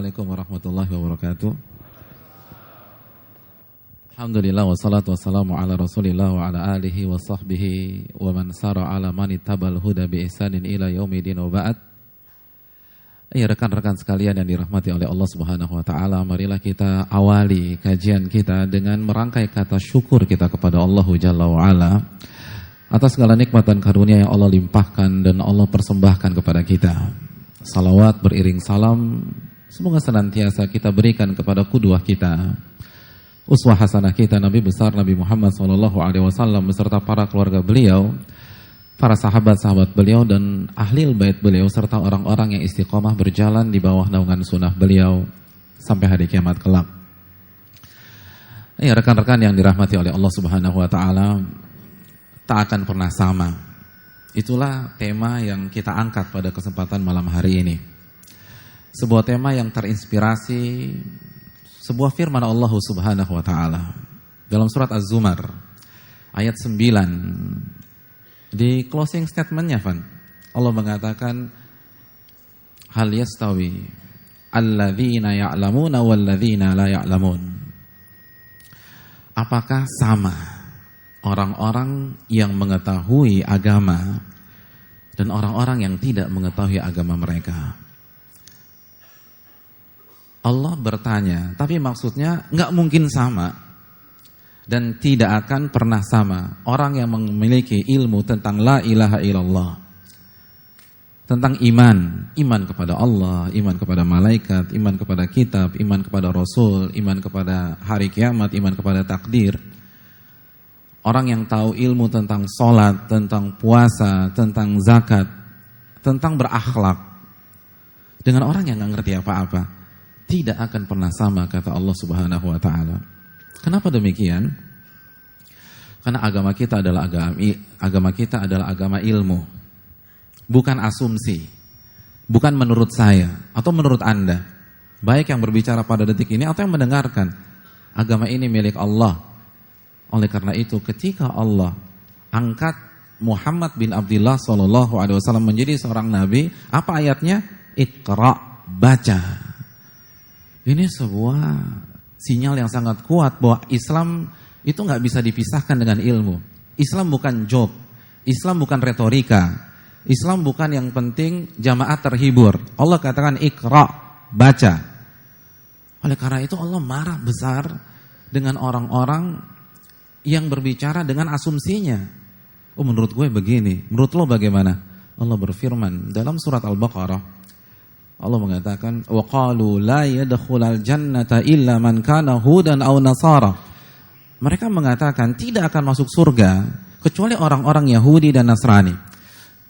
Assalamualaikum warahmatullahi wabarakatuh. Alhamdulillah wassalatu wassalamu ala Rasulillah wa ala alihi wa sahbihi wa man sara ala man ittabal huda bi ihsanin ila yaumidin wa ba'd. Ya rekan-rekan sekalian yang dirahmati oleh Allah Subhanahu wa taala, marilah kita awali kajian kita dengan merangkai kata syukur kita kepada Allah Jalla wa ala atas segala nikmat dan karunia yang Allah limpahkan dan Allah persembahkan kepada kita. Salawat beriring salam semoga senantiasa kita berikan kepada qudwah kita, uswah hasanah kita, Nabi besar Nabi Muhammad SAW beserta para keluarga beliau, para sahabat-sahabat beliau dan ahli bait beliau serta orang-orang yang istiqomah berjalan di bawah naungan sunnah beliau sampai hari kiamat kelak. Ya rekan-rekan yang dirahmati oleh Allah Subhanahu wa taala, tak akan pernah sama. Itulah tema yang kita angkat pada kesempatan malam hari ini. Sebuah tema yang terinspirasi sebuah firman Allah Subhanahu wa taala dalam surat Az-Zumar ayat 9. Di closing statement-nya, Van, Allah mengatakan hal yastawi alladzina ya'lamuna walladzina la ya'lamun. Apakah sama orang-orang yang mengetahui agama dan orang-orang yang tidak mengetahui agama mereka? Allah bertanya, tapi maksudnya nggak mungkin sama dan tidak akan pernah sama orang yang memiliki ilmu tentang la ilaha illallah, tentang iman kepada Allah, iman kepada malaikat, iman kepada kitab, iman kepada Rasul, iman kepada hari kiamat, iman kepada takdir. Orang yang tahu ilmu tentang sholat, tentang puasa, tentang zakat, tentang berakhlak, dengan orang yang nggak ngerti apa-apa, tidak akan pernah sama, kata Allah Subhanahu wa taala. Kenapa demikian? Karena agama kita adalah agama ilmu. Bukan asumsi. Bukan menurut saya atau menurut Anda. Baik yang berbicara pada detik ini atau yang mendengarkan. Agama ini milik Allah. Oleh karena itu ketika Allah angkat Muhammad bin Abdullah SAW menjadi seorang nabi, apa ayatnya? Iqra, baca. Ini sebuah sinyal yang sangat kuat bahwa Islam itu nggak bisa dipisahkan dengan ilmu. Islam bukan joke, Islam bukan retorika, Islam bukan yang penting jamaah terhibur. Allah katakan Iqra, baca. Oleh karena itu Allah marah besar dengan orang-orang yang berbicara dengan asumsinya. Oh menurut gue begini, menurut lo bagaimana? Allah berfirman dalam surat Al-Baqarah, Allah mengatakan wa qalu la yadkhulul jannata illa man kana hudan aw nasara. Mereka mengatakan tidak akan masuk surga kecuali orang-orang Yahudi dan Nasrani.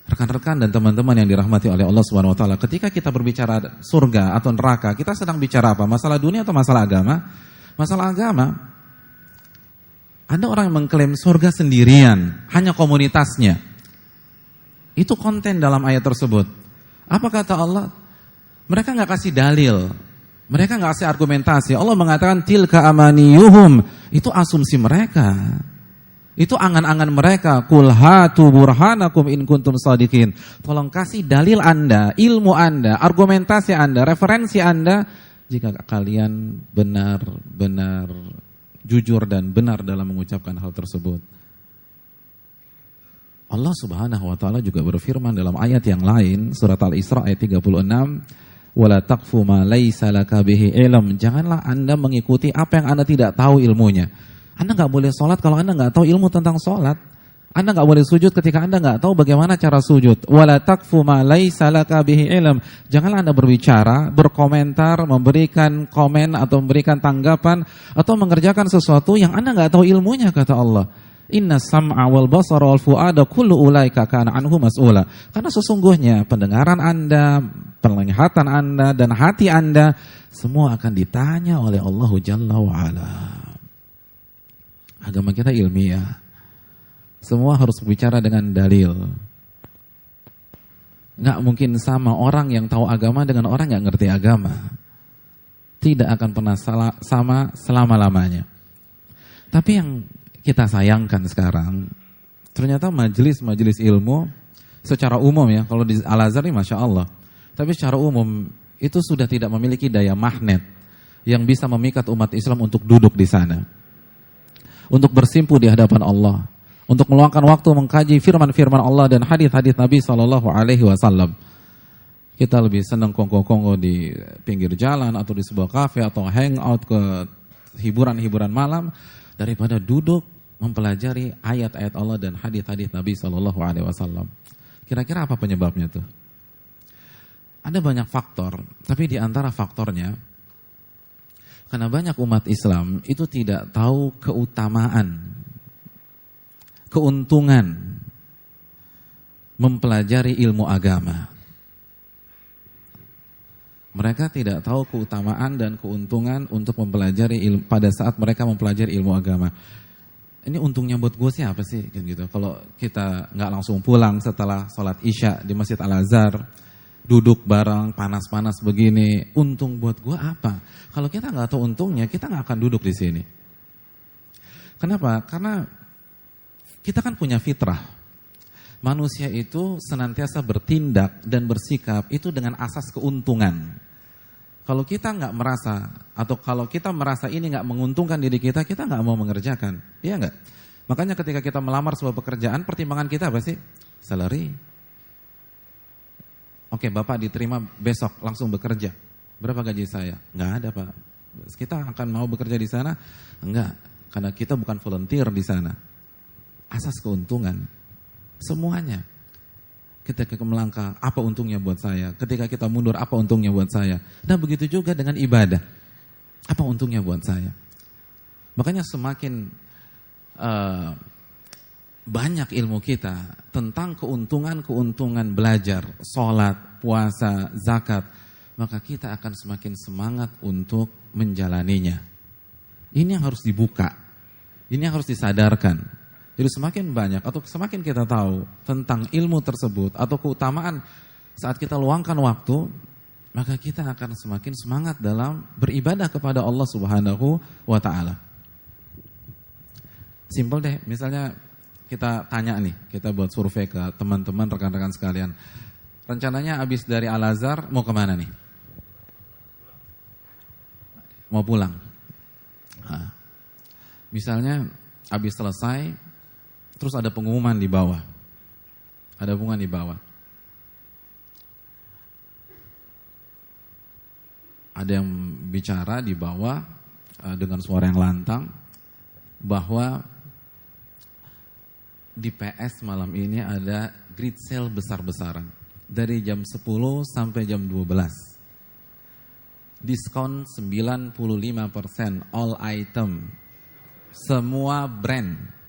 Rekan-rekan dan teman-teman yang dirahmati oleh Allah Subhanahu wa taala, ketika kita berbicara surga atau neraka, kita sedang bicara apa? Masalah dunia atau masalah agama? Masalah agama. Ada orang yang mengklaim surga sendirian, hanya komunitasnya. Itu konten dalam ayat tersebut. Apa kata Allah? Mereka nggak kasih dalil, mereka nggak kasih argumentasi. Allah mengatakan tilka amaniyuhum, itu asumsi mereka, itu angan-angan mereka. Qul hatu burhanakum in kuntum shadiqin. Tolong kasih dalil Anda, ilmu Anda, argumentasi Anda, referensi Anda jika kalian benar-benar jujur dan benar dalam mengucapkan hal tersebut. Allah Subhanahu wa taala juga berfirman dalam ayat yang lain, surat Al-Isra ayat 36, wala taqfu ma laisa laka bihi ilm. Janganlah Anda mengikuti apa yang Anda tidak tahu ilmunya. Anda enggak boleh salat kalau Anda enggak tahu ilmu tentang salat. Anda enggak boleh sujud ketika Anda enggak tahu bagaimana cara sujud. Wala taqfu ma laisa laka bihi ilm. Janganlah Anda berbicara, berkomentar, memberikan komen atau memberikan tanggapan atau mengerjakan sesuatu yang Anda enggak tahu ilmunya, kata Allah. Inna sam'a wal basara wal fu'ada kullu ulaika kana anhu mas'ula. Karena sesungguhnya pendengaran Anda, penglihatan Anda dan hati Anda semua akan ditanya oleh Allah Jalla wa ala. Agama kita ilmiah. Semua harus berbicara dengan dalil. Nggak mungkin sama orang yang tahu agama dengan orang yang ngerti agama. Tidak akan pernah sama selama-lamanya. Tapi yang kita sayangkan sekarang, ternyata majelis-majelis ilmu secara umum ya, kalau di Al-Azhar ini Masya Allah. Tapi secara umum itu sudah tidak memiliki daya magnet yang bisa memikat umat Islam untuk duduk di sana, untuk bersimpu di hadapan Allah, untuk meluangkan waktu mengkaji firman-firman Allah dan hadis-hadis Nabi SAW. Kita lebih senang kongko-kongko di pinggir jalan atau di sebuah kafe atau hangout ke hiburan-hiburan malam daripada duduk mempelajari ayat-ayat Allah dan hadis-hadis Nabi SAW. Kira-kira apa penyebabnya tuh? Ada banyak faktor, tapi di antara faktornya, karena banyak umat Islam itu tidak tahu keutamaan, keuntungan mempelajari ilmu agama. Mereka tidak tahu keutamaan dan keuntungan untuk mempelajari ilmu pada saat mereka mempelajari ilmu agama. Ini untungnya buat gue sih apa sih? Gitu. Kalau kita nggak langsung pulang setelah sholat Isya di Masjid Al-Azhar, duduk bareng panas-panas begini, untung buat gue apa? Kalau kita nggak tahu untungnya, kita nggak akan duduk di sini. Kenapa? Karena kita kan punya fitrah. Manusia itu senantiasa bertindak dan bersikap itu dengan asas keuntungan. Kalau kita nggak merasa, atau kalau kita merasa ini nggak menguntungkan diri kita, kita nggak mau mengerjakan, iya nggak? Makanya ketika kita melamar sebuah pekerjaan, pertimbangan kita apa sih? Salary. Oke, Bapak diterima besok langsung bekerja. Berapa gaji saya? Nggak ada, Pak. Kita akan mau bekerja di sana? Enggak, karena kita bukan volunteer di sana. Asas keuntungan. Semuanya. Ketika kita melangkah, apa untungnya buat saya? Ketika kita mundur, apa untungnya buat saya? Dan begitu juga dengan ibadah. Apa untungnya buat saya? Makanya semakin banyak ilmu kita tentang keuntungan-keuntungan belajar, sholat, puasa, zakat, maka kita akan semakin semangat untuk menjalaninya. Ini yang harus dibuka. Ini yang harus disadarkan. Jadi semakin banyak atau semakin kita tahu tentang ilmu tersebut atau keutamaan saat kita luangkan waktu, maka kita akan semakin semangat dalam beribadah kepada Allah Subhanahu wa Ta'ala. Simpel deh, misalnya kita tanya nih, kita buat survei ke teman-teman, rekan-rekan sekalian. Rencananya habis dari Al-Azhar mau kemana nih? Mau pulang. Nah, misalnya habis selesai, terus ada pengumuman di bawah. Ada pengumuman di bawah. Ada yang bicara di bawah dengan suara yang lantang bahwa di PS malam ini ada grid sale besar-besaran dari jam 10 sampai jam 12. Diskon 95% all item. Semua brand.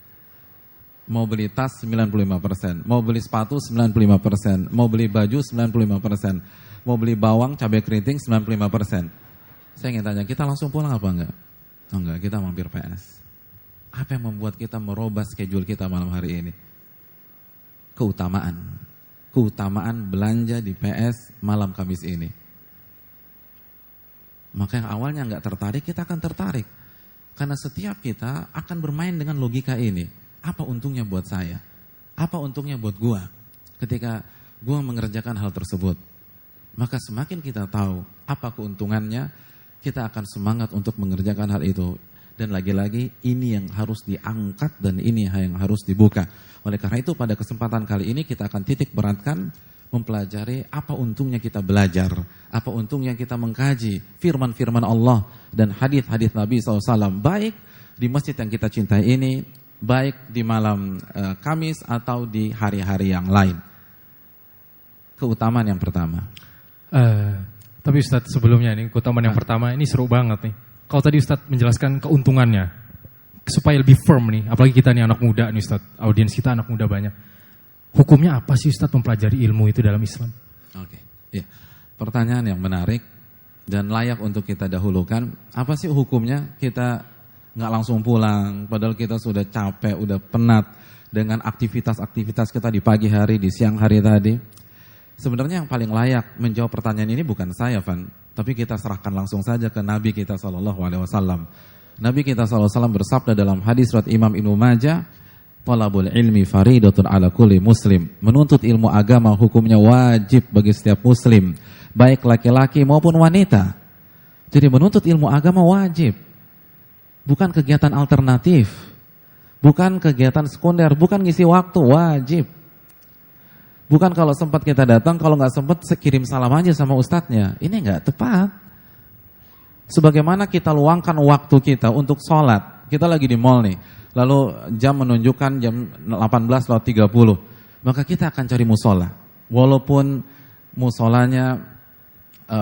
Mau beli tas 95%, mau beli sepatu 95%, mau beli baju 95%, mau beli bawang, cabai keriting 95%. Saya ingin tanya, kita langsung pulang apa enggak? Oh enggak, kita mampir PS. Apa yang membuat kita merubah schedule kita malam hari ini? Keutamaan. Keutamaan belanja di PS malam Kamis ini. Maka yang awalnya enggak tertarik, kita akan tertarik. Karena setiap kita akan bermain dengan logika ini. Apa untungnya buat saya? Apa untungnya buat gua ketika gua mengerjakan hal tersebut? Maka semakin kita tahu apa keuntungannya, kita akan semangat untuk mengerjakan hal itu. Dan lagi-lagi ini yang harus diangkat dan ini yang harus dibuka. Oleh karena itu pada kesempatan kali ini kita akan titik beratkan mempelajari apa untungnya kita belajar, apa untungnya kita mengkaji firman-firman Allah dan hadis-hadis Nabi SAW, baik di masjid yang kita cintai ini, baik di malam Kamis atau di hari-hari yang lain. Keutamaan yang pertama. Tapi Ustadz sebelumnya nih, keutamaan yang pertama ini seru banget nih. Kalau tadi Ustadz menjelaskan keuntungannya, supaya lebih firm nih, apalagi kita nih anak muda nih Ustadz, audiens kita anak muda banyak. Hukumnya apa sih Ustadz mempelajari ilmu itu dalam Islam? Oke, ya. Pertanyaan yang menarik dan layak untuk kita dahulukan. Apa sih hukumnya kita nggak langsung pulang, padahal kita sudah capek, udah penat dengan aktivitas-aktivitas kita di pagi hari, di siang hari tadi. Sebenarnya yang paling layak menjawab pertanyaan ini bukan saya, Van, tapi kita serahkan langsung saja ke Nabi kita SAW. Nabi kita SAW bersabda dalam hadis riwayat Imam Ibnu Majah, Talabul ilmi faridatun ala kulli muslim. Menuntut ilmu agama hukumnya wajib bagi setiap muslim, baik laki-laki maupun wanita. Jadi menuntut ilmu agama wajib. Bukan kegiatan alternatif. Bukan kegiatan sekunder, bukan ngisi waktu, wajib. Bukan kalau sempat kita datang, kalau nggak sempat kirim salam aja sama ustadznya. Ini nggak tepat. Sebagaimana kita luangkan waktu kita untuk sholat. Kita lagi di mall nih. Lalu jam menunjukkan jam 18.30. Maka kita akan cari musola. Walaupun musolanya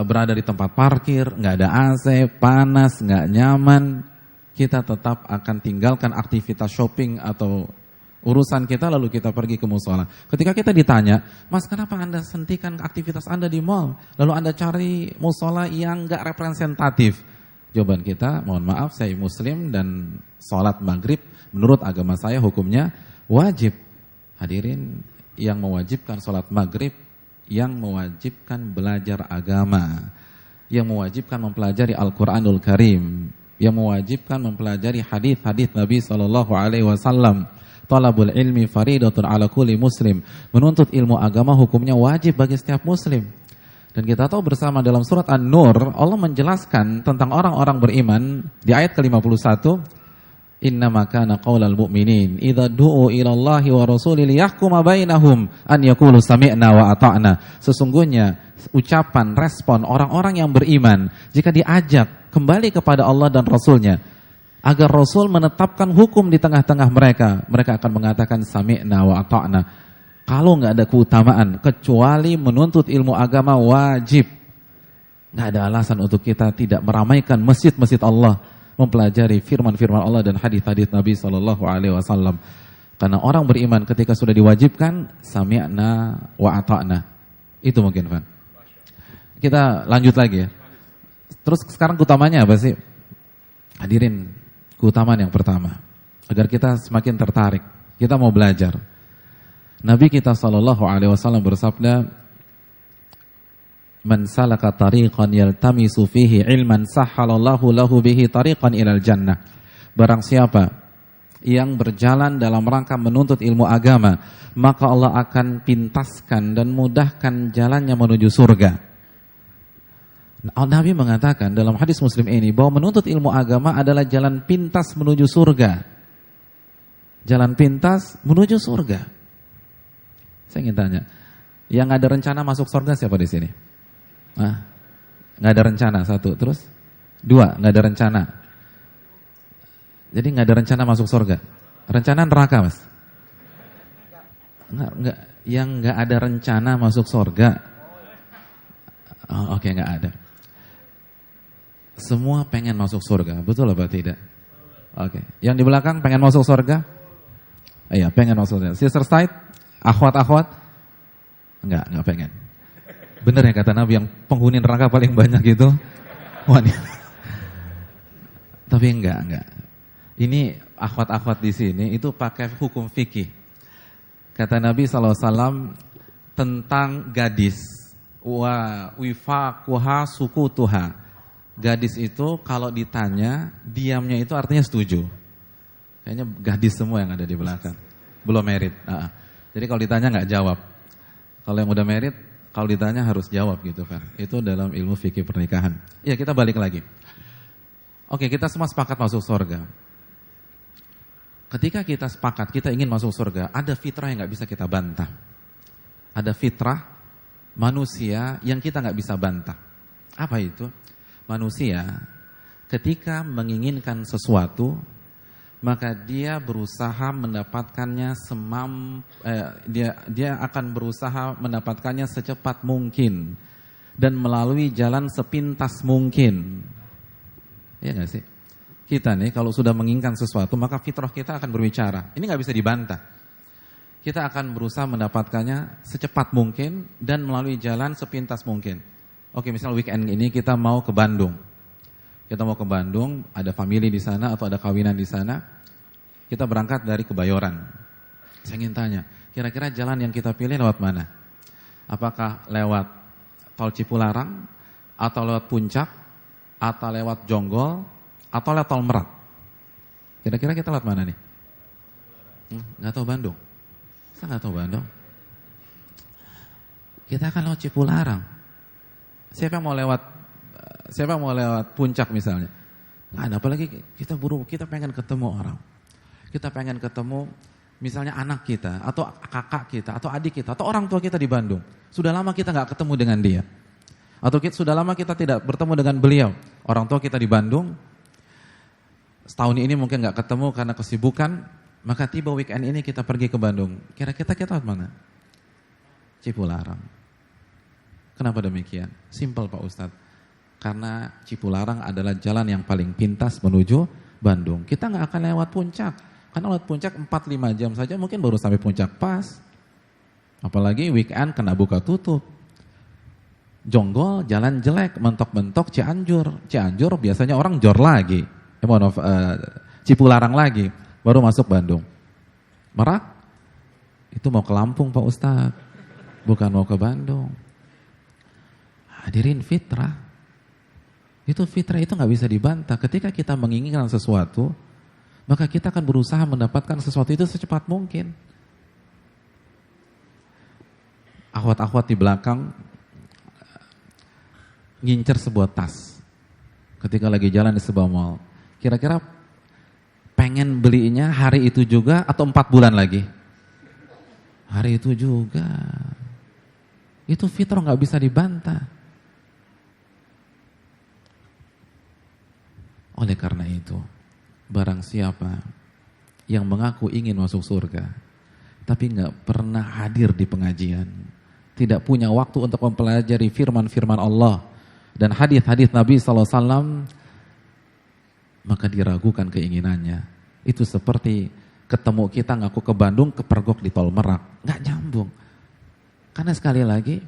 berada di tempat parkir, nggak ada AC, panas, nggak nyaman, kita tetap akan tinggalkan aktivitas shopping atau urusan kita lalu kita pergi ke musola. Ketika kita ditanya, Mas kenapa Anda hentikan aktivitas Anda di mall? Lalu Anda cari musola yang nggak representatif. Jawaban kita, mohon maaf saya muslim dan sholat maghrib menurut agama saya hukumnya wajib. Hadirin, yang mewajibkan sholat maghrib, yang mewajibkan belajar agama, yang mewajibkan mempelajari Al-Quranul Karim, yang mewajibkan mempelajari hadis-hadis Nabi SAW. Talabul ilmi faridatun ala kulli muslim. Menuntut ilmu agama hukumnya wajib bagi setiap muslim. Dan kita tahu bersama dalam surat An-Nur, Allah menjelaskan tentang orang-orang beriman di ayat ke-51, innama kana qaulal mu'minin idza du'u ila Allahi wa rasuli liyahkuma bainahum an yaqulu sami'na wa ata'na. Sesungguhnya ucapan, respon orang-orang yang beriman jika diajak kembali kepada Allah dan Rasulnya agar Rasul menetapkan hukum di tengah-tengah mereka, mereka akan mengatakan sami'na wa ata'na. Kalau nggak ada keutamaan kecuali menuntut ilmu agama wajib. Nggak ada alasan untuk kita tidak meramaikan masjid-masjid Allah, mempelajari firman-firman Allah dan hadis-hadis Nabi SAW. Karena orang beriman ketika sudah diwajibkan sami'na wa ata'na. Itu mungkin, Van. Kita lanjut lagi ya. Terus sekarang keutamanya apa sih? Hadirin, keutamaan yang pertama agar kita semakin tertarik, kita mau belajar. Nabi kita SAW bersabda, man salaka tariqan yaltamisu fihi ilman sahhalallahu lahu bihi tariqan ilal jannah. Barang siapa yang berjalan dalam rangka menuntut ilmu agama, maka Allah akan pintaskan dan mudahkan jalannya menuju surga. Nabi mengatakan dalam hadis Muslim ini bahwa menuntut ilmu agama adalah jalan pintas menuju surga. Jalan pintas menuju surga. Saya ingin tanya, yang ada rencana masuk surga siapa di sini? Nggak ada rencana, satu. Terus? Dua, nggak ada rencana. Jadi nggak ada rencana masuk surga. Rencana neraka, Mas? Nggak. Yang nggak ada rencana masuk surga. Oh, oke, nggak ada. Semua pengen masuk surga, betul apa tidak? Oke. Yang di belakang pengen masuk surga? Iya, pengen masuk surga. Sister side? Akhwat-akhwat? Enggak pengen. Bener ya kata Nabi, yang penghuni neraka paling banyak itu wanita. Tapi enggak. Ini akhwat-akhwat di sini itu pakai hukum fikih. Kata Nabi SAW tentang gadis, wa wifaquha sukutuha. Gadis itu kalau ditanya, diamnya itu artinya setuju. Kayaknya gadis semua yang ada di belakang. Belum married. Jadi kalau ditanya nggak jawab. Kalau yang udah married, kalau ditanya harus jawab gitu, Fer. Itu dalam ilmu fikih pernikahan. Ya, kita balik lagi. Oke, kita semua sepakat masuk surga. Ketika kita sepakat, kita ingin masuk surga, ada fitrah yang nggak bisa kita bantah. Ada fitrah manusia yang kita nggak bisa bantah. Apa itu? Manusia ketika menginginkan sesuatu, maka dia berusaha mendapatkannya dia akan berusaha mendapatkannya secepat mungkin dan melalui jalan sepintas mungkin. Ya nggak sih? Kita nih kalau sudah menginginkan sesuatu, maka fitrah kita akan berbicara. Ini nggak bisa dibantah. Kita akan berusaha mendapatkannya secepat mungkin dan melalui jalan sepintas mungkin. Oke, misal weekend ini kita mau ke Bandung. Kita mau ke Bandung, ada family di sana atau ada kawinan di sana. Kita berangkat dari Kebayoran. Saya ingin tanya, kira-kira jalan yang kita pilih lewat mana? Apakah lewat Tol Cipularang, atau lewat Puncak, atau lewat Jonggol, atau lewat Tol Merak? Kira-kira kita lewat mana nih? Nggak tahu Bandung? Saya nggak tahu Bandung. Kita akan lewat Cipularang. Siapa yang mau lewat Puncak misalnya? Nggak ada, apalagi kita pengen ketemu orang. Kita pengen ketemu misalnya anak kita, atau kakak kita, atau adik kita, atau orang tua kita di Bandung. Sudah lama kita nggak ketemu dengan dia. Atau sudah lama kita tidak bertemu dengan beliau. Orang tua kita di Bandung, setahun ini mungkin nggak ketemu karena kesibukan, maka tiba weekend ini kita pergi ke Bandung. Kira-kira kita mana? Cipularang. Kenapa demikian? Simpel Pak Ustadz. Karena Cipularang adalah jalan yang paling pintas menuju Bandung. Kita nggak akan lewat Puncak. Karena lewat Puncak 4-5 jam saja mungkin baru sampai Puncak pas. Apalagi weekend kena buka tutup. Jonggol, jalan jelek, mentok-mentok Cianjur. Cianjur biasanya orang jor lagi. Cipularang lagi, baru masuk Bandung. Merak, itu mau ke Lampung Pak Ustadz. Bukan mau ke Bandung. Hadirin fitrah. Itu fitrah itu nggak bisa dibantah. Ketika kita menginginkan sesuatu, maka kita akan berusaha mendapatkan sesuatu itu secepat mungkin. Akhwat-akhwat di belakang ngincer sebuah tas. Ketika lagi jalan di sebuah mall, kira-kira pengen belinya hari itu juga atau 4 bulan lagi? Hari itu juga. Itu fitrah nggak bisa dibantah. Oleh karena itu, barang siapa yang mengaku ingin masuk surga, tapi nggak pernah hadir di pengajian, tidak punya waktu untuk mempelajari firman-firman Allah dan hadis-hadis Nabi SAW, maka diragukan keinginannya. Itu seperti ketemu kita ngaku ke Bandung, kepergok di Tol Merak, nggak nyambung. Karena sekali lagi,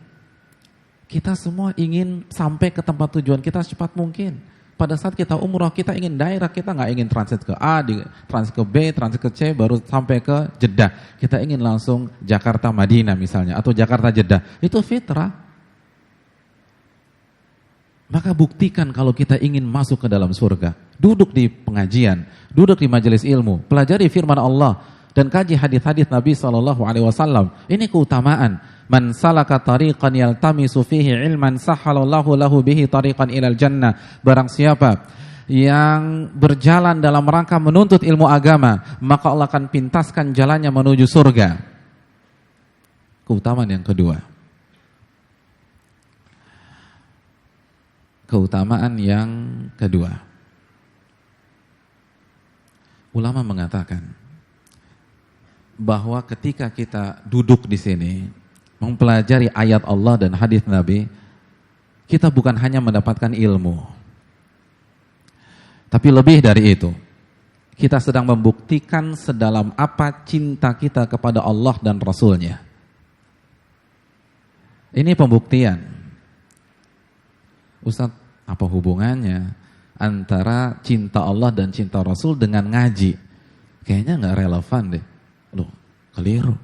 kita semua ingin sampai ke tempat tujuan kita secepat mungkin. Pada saat kita umroh, kita ingin daerah, kita nggak ingin transit ke A, transit ke B, transit ke C, baru sampai ke Jeddah. Kita ingin langsung Jakarta Madinah misalnya, atau Jakarta Jeddah. Itu fitrah. Maka buktikan kalau kita ingin masuk ke dalam surga. Duduk di pengajian, duduk di majelis ilmu, pelajari firman Allah, dan kaji hadis-hadis Nabi SAW. Ini keutamaan. Man salaka tariqan yaltamisu fihi ilman sahhalallahu lahu bihi tariqan ilal jannah. Barang siapa yang berjalan dalam rangka menuntut ilmu agama, maka Allah akan pintaskan jalannya menuju surga. Keutamaan yang kedua. Keutamaan yang kedua. Ulama mengatakan bahwa ketika kita duduk di sini mempelajari ayat Allah dan hadis Nabi, kita bukan hanya mendapatkan ilmu, tapi lebih dari itu, kita sedang membuktikan sedalam apa cinta kita kepada Allah dan Rasulnya. Ini pembuktian. Ustaz, apa hubungannya antara cinta Allah dan cinta Rasul dengan ngaji? Kayaknya nggak relevan deh. Loh, keliru.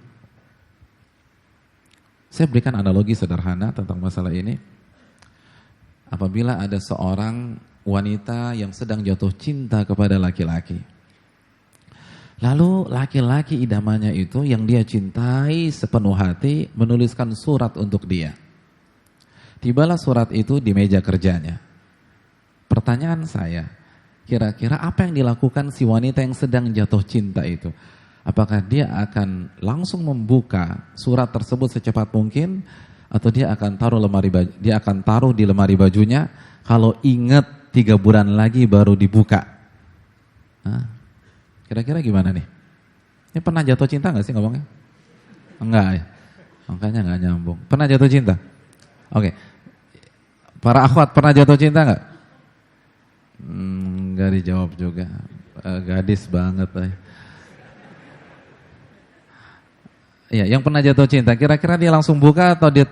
Saya berikan analogi sederhana tentang masalah ini. Apabila ada seorang wanita yang sedang jatuh cinta kepada laki-laki, lalu laki-laki idamannya itu yang dia cintai sepenuh hati menuliskan surat untuk dia. Tibalah surat itu di meja kerjanya. Pertanyaan saya, kira-kira apa yang dilakukan si wanita yang sedang jatuh cinta itu? Apakah dia akan langsung membuka surat tersebut secepat mungkin, atau dia akan taruh di lemari bajunya, kalau ingat 3 bulan lagi baru dibuka? Kira-kira gimana nih? Ini pernah jatuh cinta nggak sih ngomongnya? Enggak ya? Makanya nggak nyambung. Pernah jatuh cinta? Oke. Para akhwat pernah jatuh cinta nggak? Nggak dijawab juga. Gadis banget. Ya, yang pernah jatuh cinta, kira-kira dia langsung buka atau dia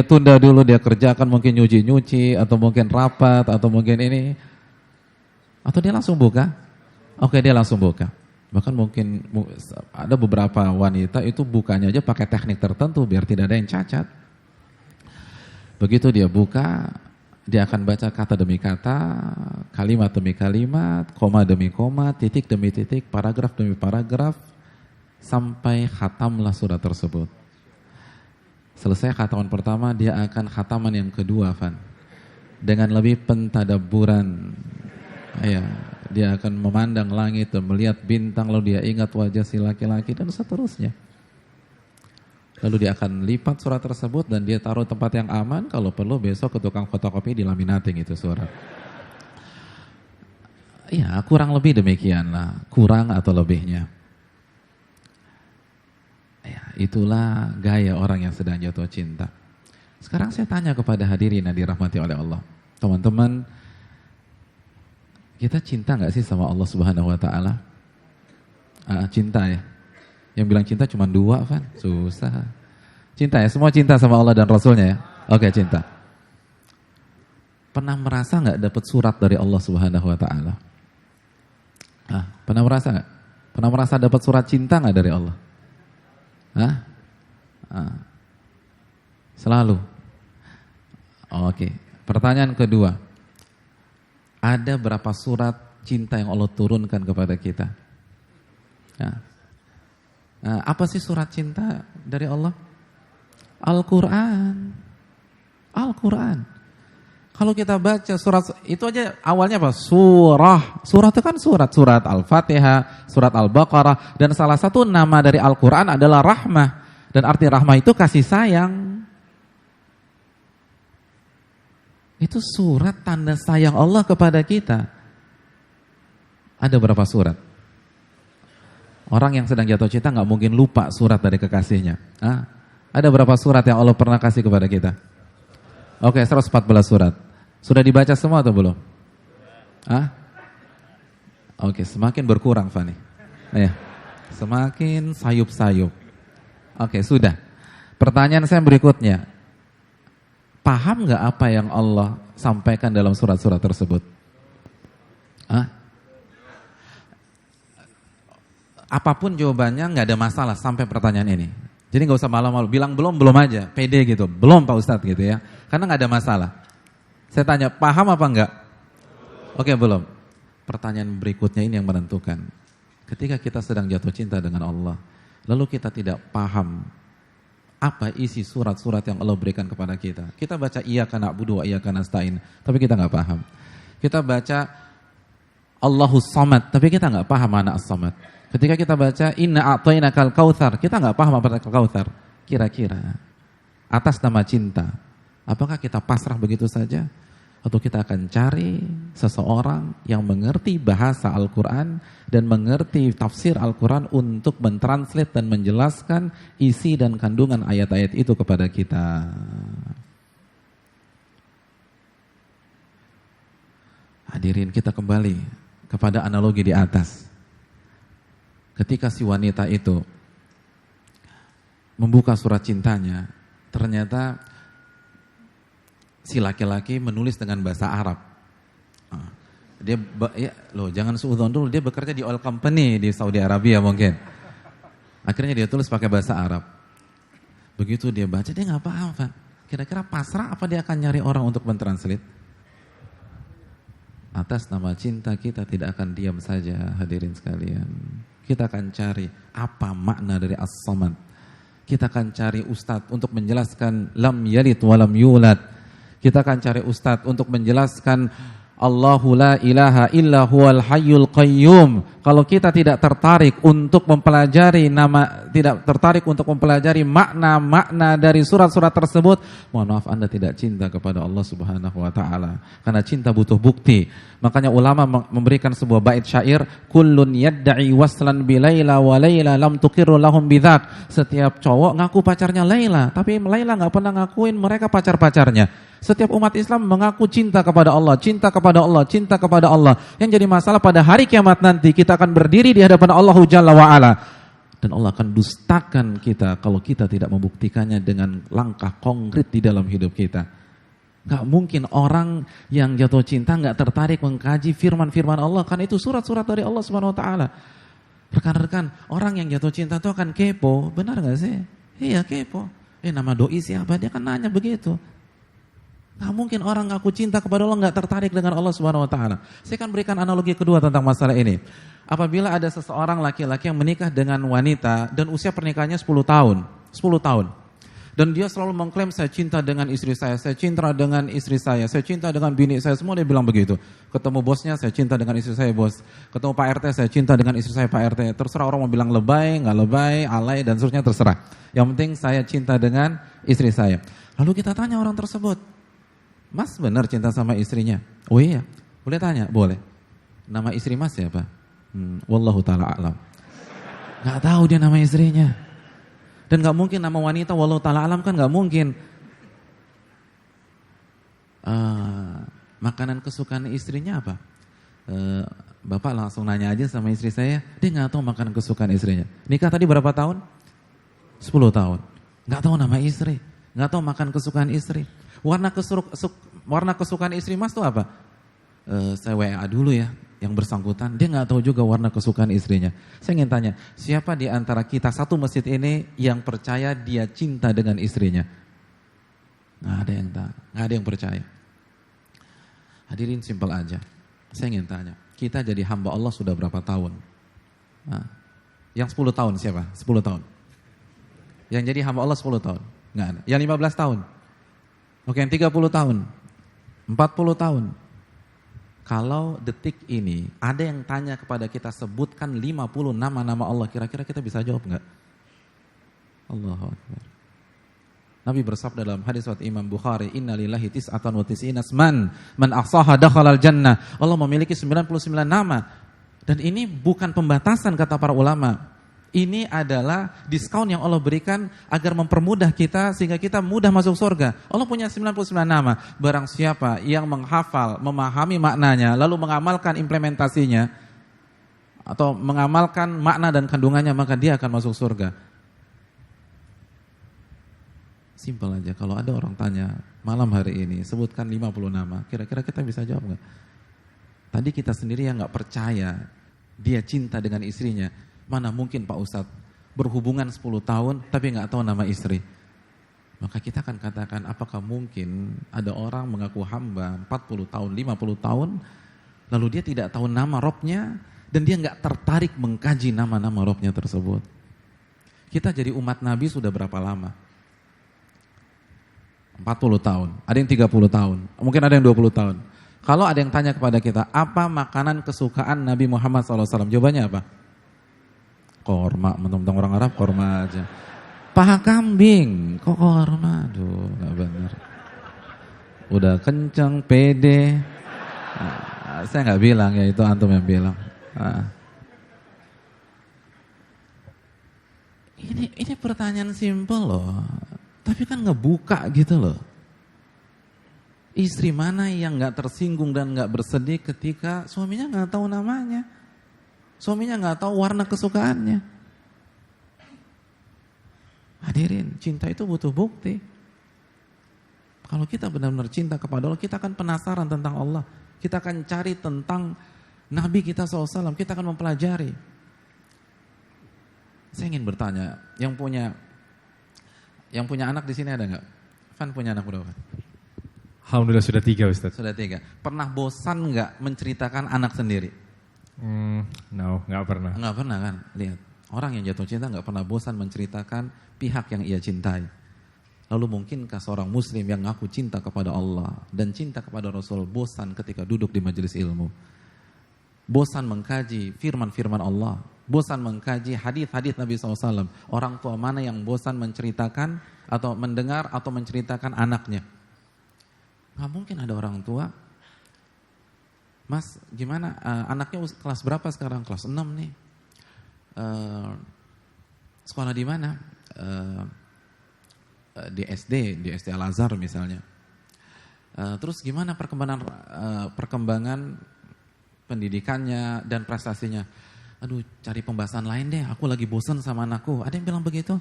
tunda dulu, dia kerjakan mungkin nyuci-nyuci, atau mungkin rapat, atau mungkin ini, atau dia langsung buka? Oke, dia langsung buka. Bahkan mungkin ada beberapa wanita itu bukanya aja pakai teknik tertentu biar tidak ada yang cacat. Begitu dia buka, dia akan baca kata demi kata, kalimat demi kalimat, koma demi koma, titik demi titik, paragraf demi paragraf, sampai khatamlah surat tersebut. Selesai khataman pertama, dia akan khataman yang kedua, Van. Dengan lebih pentadabburan. Ya, dia akan memandang langit dan melihat bintang, lalu dia ingat wajah si laki-laki dan seterusnya. Lalu dia akan lipat surat tersebut dan dia taruh tempat yang aman, kalau perlu besok ke tukang fotokopi dilaminating itu surat. Ya, kurang lebih demikian lah, kurang atau lebihnya. Ya, itulah gaya orang yang sedang jatuh cinta. Sekarang saya tanya kepada hadirin yang dirahmati oleh Allah. Teman-teman, kita cinta gak sih sama Allah Subhanahu Wa Taala? Cinta ya? Yang bilang cinta cuma 2, Van? Susah. Cinta ya? Semua cinta sama Allah dan Rasulnya ya? Oke, cinta. Pernah merasa gak dapat surat dari Allah Subhanahu Wa Taala? Pernah merasa gak? Pernah merasa dapat surat cinta gak dari Allah? Selalu. Oke. Pertanyaan kedua. Ada berapa surat cinta yang Allah turunkan kepada kita? Apa sih surat cinta dari Allah? Al-Quran. Al-Quran. Kalau kita baca surat, itu aja awalnya apa? Surah. Surah itu kan surat. Surat Al-Fatihah, surat Al-Baqarah. Dan salah satu nama dari Al-Quran adalah rahmah. Dan arti rahmah itu kasih sayang. Itu surat tanda sayang Allah kepada kita. Ada berapa surat? Orang yang sedang jatuh cinta gak mungkin lupa surat dari kekasihnya. Ada berapa surat yang Allah pernah kasih kepada kita? Oke, 114 surat. Sudah dibaca semua atau belum? Oke, semakin berkurang, Fani. Ya, semakin sayup-sayup. Oke, sudah. Pertanyaan saya berikutnya. Paham gak apa yang Allah sampaikan dalam surat-surat tersebut? Apapun jawabannya gak ada masalah sampai pertanyaan ini. Jadi gak usah malu-malu, bilang belum aja, pede gitu. Belum Pak Ustadz gitu ya, karena gak ada masalah. Saya tanya, paham apa enggak? Oke, belum. Pertanyaan berikutnya ini yang menentukan. Ketika kita sedang jatuh cinta dengan Allah, lalu kita tidak paham apa isi surat-surat yang Allah berikan kepada kita. Kita baca iyyaka na'budu wa iyyaka nasta'in, tapi kita enggak paham. Kita baca Allahus Samad, tapi kita enggak paham mana as-samad. Ketika kita baca inna a'tainakal kautsar, kita enggak paham apa itu kautsar. Kira-kira atas nama cinta, apakah kita pasrah begitu saja? Atau kita akan cari seseorang yang mengerti bahasa Al-Quran dan mengerti tafsir Al-Quran untuk mentranslate dan menjelaskan isi dan kandungan ayat-ayat itu kepada kita. Hadirin, kita kembali kepada analogi di atas. Ketika si wanita itu membuka surat cintanya, ternyata si laki-laki menulis dengan bahasa Arab. Jangan suudzon dulu, dia bekerja di oil company di Saudi Arabia mungkin. Akhirnya dia tulis pakai bahasa Arab. Begitu dia baca, dia nggak paham, Pak. Kira-kira pasrah apa dia akan nyari orang untuk mentranslate? Atas nama cinta kita tidak akan diam saja, hadirin sekalian. Kita akan cari apa makna dari as-samad. Kita akan cari ustadz untuk menjelaskan lam yalid walam yulad. Kita akan cari ustadz untuk menjelaskan Allahu la ilaha illa huwal hayyul qayyum. Kalau kita tidak tertarik untuk mempelajari makna-makna dari surat-surat tersebut, mohon maaf, Anda tidak cinta kepada Allah Subhanahu wa taala. Karena cinta butuh bukti. Makanya ulama memberikan sebuah bait syair, kullun yadda'i waslan bi Laila wa Laila lam tuqirru lahum bidzak. Setiap cowok ngaku pacarnya Laila, tapi Laila enggak pernah ngakuin mereka pacar-pacarnya. Setiap umat Islam mengaku cinta kepada Allah, cinta kepada Allah, cinta kepada Allah. Yang jadi masalah pada hari kiamat nanti kita akan berdiri di hadapan Allah Jalla wa'ala. Dan Allah akan dustakan kita kalau kita tidak membuktikannya dengan langkah konkret di dalam hidup kita. Gak mungkin orang yang jatuh cinta gak tertarik mengkaji firman-firman Allah. Kan itu surat-surat dari Allah Subhanahu wa ta'ala. Rekan-rekan, orang yang jatuh cinta itu akan kepo. Benar gak sih? Iya, kepo. Nama doi siapa? Dia kan nanya begitu. Gak mungkin orang ngaku cinta kepada Allah gak tertarik dengan Allah Subhanahu wa ta'ala. Saya akan berikan analogi kedua tentang masalah ini. apabila ada seseorang laki-laki yang menikah dengan wanita dan usia pernikahannya 10 tahun. 10 tahun. Dan dia selalu mengklaim saya cinta dengan istri saya cinta dengan istri saya cinta dengan bini saya, semua dia bilang begitu. Ketemu bosnya, saya cinta dengan istri saya bos. Ketemu Pak RT, saya cinta dengan istri saya Pak RT. Terserah orang mau bilang lebay, nggak lebay, alay dan seterusnya terserah. Yang penting saya cinta dengan istri saya. Lalu kita tanya orang tersebut, Mas benar cinta sama istrinya? Oh iya, boleh tanya? Boleh. Nama istri Mas siapa? Wallahu ta'ala a'lam. Nggak tahu dia nama istrinya. Dan gak mungkin nama wanita wallahu ta'ala alam kan gak mungkin. Makanan kesukaan istrinya apa? Bapak langsung nanya aja sama istri saya, dia gak tahu makanan kesukaan istrinya. Nikah tadi berapa tahun? 10 tahun. Gak tahu nama istri, gak tahu makan kesukaan istri. Warna kesukaan istri Mas tuh apa? Saya WA dulu ya yang bersangkutan, dia nggak tahu juga warna kesukaan istrinya. Saya ingin tanya, siapa di antara kita satu masjid ini yang percaya dia cinta dengan istrinya? Nggak ada yang tahu, nggak ada yang percaya. Hadirin simpel aja. Saya ingin tanya, kita jadi hamba Allah sudah berapa tahun? Yang 10 tahun siapa? 10 tahun. Yang jadi hamba Allah 10 tahun? Nggak ada. Yang 15 tahun? Oke, yang 30 tahun? 40 tahun? Kalau detik ini ada yang tanya kepada kita, sebutkan 50 nama-nama Allah, kira-kira kita bisa jawab enggak? Allahu Akbar. Nabi bersabda dalam hadis riwayat Imam Bukhari, innalillahi tis'atan wa tis'ina asman man ahsaha dakhalal jannah. Allah memiliki 99 nama. Dan ini bukan pembatasan kata para ulama. Ini adalah diskon yang Allah berikan agar mempermudah kita sehingga kita mudah masuk surga. Allah punya 99 nama. Barang siapa yang menghafal, memahami maknanya, lalu mengamalkan implementasinya atau mengamalkan makna dan kandungannya, maka dia akan masuk surga. Simpel aja. Kalau ada orang tanya malam hari ini, sebutkan 50 nama, kira-kira kita bisa jawab nggak? Tadi kita sendiri yang nggak percaya dia cinta dengan istrinya. Mana mungkin Pak Ustadz berhubungan 10 tahun tapi nggak tahu nama istri. Maka kita akan katakan, apakah mungkin ada orang mengaku hamba 40 tahun, 50 tahun, lalu dia tidak tahu nama Robnya dan dia nggak tertarik mengkaji nama-nama Robnya tersebut. Kita jadi umat Nabi sudah berapa lama? 40 tahun, ada yang 30 tahun, mungkin ada yang 20 tahun. Kalau ada yang tanya kepada kita, apa makanan kesukaan Nabi Muhammad SAW? Jawabannya apa? Korma, mentang-mentang orang Arab korma aja. Paha kambing, kok korma? Aduh, gak benar. Udah kenceng, pede. Saya gak bilang ya, itu antum yang bilang. Ini pertanyaan simpel loh. Tapi kan ngebuka gitu loh. Istri mana yang gak tersinggung dan gak bersedih ketika suaminya gak tahu namanya? Suaminya nggak tahu warna kesukaannya. Hadirin, cinta itu butuh bukti. Kalau kita benar-benar cinta kepada Allah, kita akan penasaran tentang Allah. Kita akan cari tentang Nabi kita SAW, kita akan mempelajari. Saya ingin bertanya, yang punya anak di sini ada nggak? Fan punya anak berapa? Alhamdulillah sudah 3 Ustaz. Sudah 3. Pernah bosan nggak menceritakan anak sendiri? No, nggak pernah. Nggak pernah kan? Lihat, orang yang jatuh cinta nggak pernah bosan menceritakan pihak yang ia cintai. Lalu mungkinkah seorang muslim yang ngaku cinta kepada Allah dan cinta kepada Rasul bosan ketika duduk di majelis ilmu? Bosan mengkaji firman-firman Allah, bosan mengkaji hadis-hadis Nabi SAW. Orang tua mana yang bosan menceritakan atau mendengar atau menceritakan anaknya? Nggak mungkin ada orang tua, Mas, gimana anaknya kelas berapa sekarang? Kelas 6 nih. Sekolah di mana? Di SD Al-Azhar misalnya. Terus gimana perkembangan pendidikannya dan prestasinya? Aduh, cari pembahasan lain deh, aku lagi bosan sama anakku. Ada yang bilang begitu?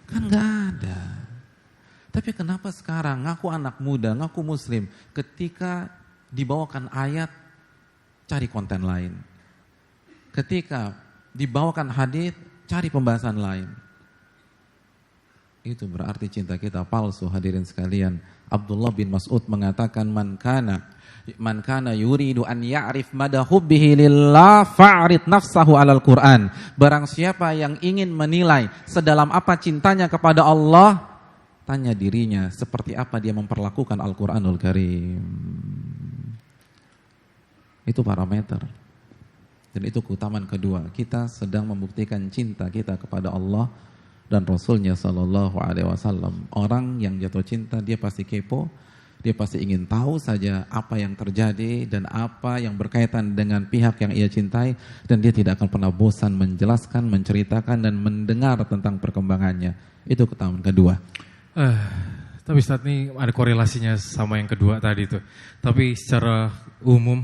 Kan gak ada. Tapi kenapa sekarang ngaku anak muda, ngaku muslim, ketika dibawakan ayat, cari konten lain. Ketika dibawakan hadis, cari pembahasan lain. itu berarti cinta kita palsu, hadirin sekalian. Abdullah bin Mas'ud mengatakan, man kana yuridu an ya'rif mada hubbihi lillah fa'rid nafsahu 'alal Qur'an. Barang siapa yang ingin menilai sedalam apa cintanya kepada Allah, tanya dirinya seperti apa dia memperlakukan Al-Qur'anul Karim. Itu parameter. Dan itu keutamaan kedua. Kita sedang membuktikan cinta kita kepada Allah dan Rasulnya Sallallahu Alaihi Wasallam. Orang yang jatuh cinta dia pasti kepo, dia pasti ingin tahu saja apa yang terjadi dan apa yang berkaitan dengan pihak yang ia cintai, dan dia tidak akan pernah bosan menjelaskan, menceritakan dan mendengar tentang perkembangannya. Itu keutamaan kedua. Tapi Ustaz, ini ada korelasinya sama yang kedua tadi itu. Tapi secara umum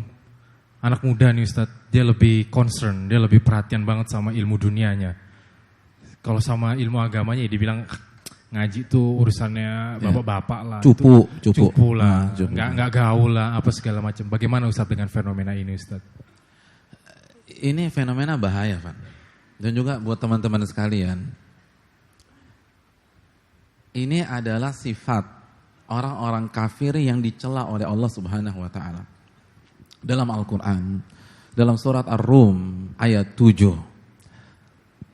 anak muda nih Ustaz, dia lebih concern, dia lebih perhatian banget sama ilmu dunianya. Kalau sama ilmu agamanya ya dibilang ngaji tuh urusannya bapak-bapak lah. Cupu lah, nggak gaul lah, apa segala macam. Bagaimana Ustaz dengan fenomena ini Ustaz? Ini fenomena bahaya, Pak. Dan juga buat teman-teman sekalian. Ini adalah sifat orang-orang kafir yang dicela oleh Allah Subhanahu wa taala. Dalam Al-Qur'an, dalam surat Ar-Rum ayat 7.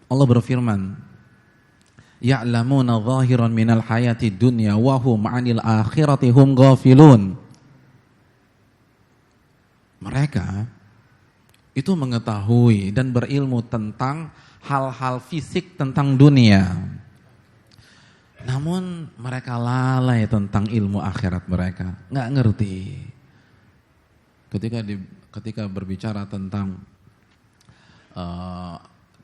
Allah berfirman, ya'lamuna zahiran minal hayati dunya wa hum 'anil akhirati hum ghafilun. Mereka itu mengetahui dan berilmu tentang hal-hal fisik tentang dunia. Namun mereka lalai tentang ilmu akhirat mereka, enggak ngerti. Ketika berbicara tentang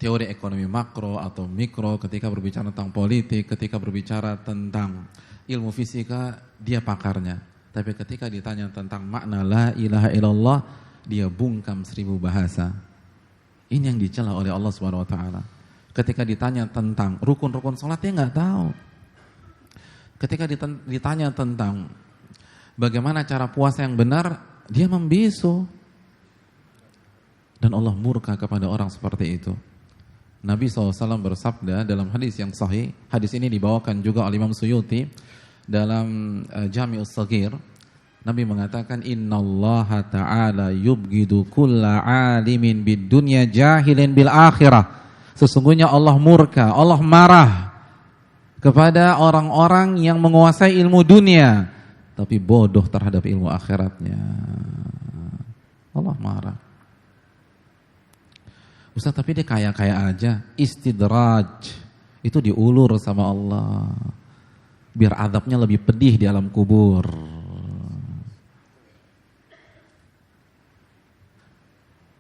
teori ekonomi makro atau mikro, ketika berbicara tentang politik, ketika berbicara tentang ilmu fisika, dia pakarnya. Tapi ketika ditanya tentang makna la ilaha illallah, dia bungkam 1000 bahasa. Ini yang dicela oleh Allah Subhanahu wa taala. Ketika ditanya tentang rukun-rukun salat, dia enggak tahu. Ketika ditanya tentang bagaimana cara puasa yang benar, dia membisu. Dan Allah murka kepada orang seperti itu. Nabi SAW bersabda dalam hadis yang sahih, hadis ini dibawakan juga oleh Imam Suyuti dalam Jami'us Shaghir. Nabi mengatakan, innallaha ta'ala yubghidu kulla alimin bid dunya jahilin bil akhirah. Sesungguhnya Allah murka, Allah marah kepada orang-orang yang menguasai ilmu dunia tapi bodoh terhadap ilmu akhiratnya. Allah marah. Ustaz, tapi dia kaya-kaya aja. Istidraj. Itu diulur sama Allah. Biar azabnya lebih pedih di alam kubur.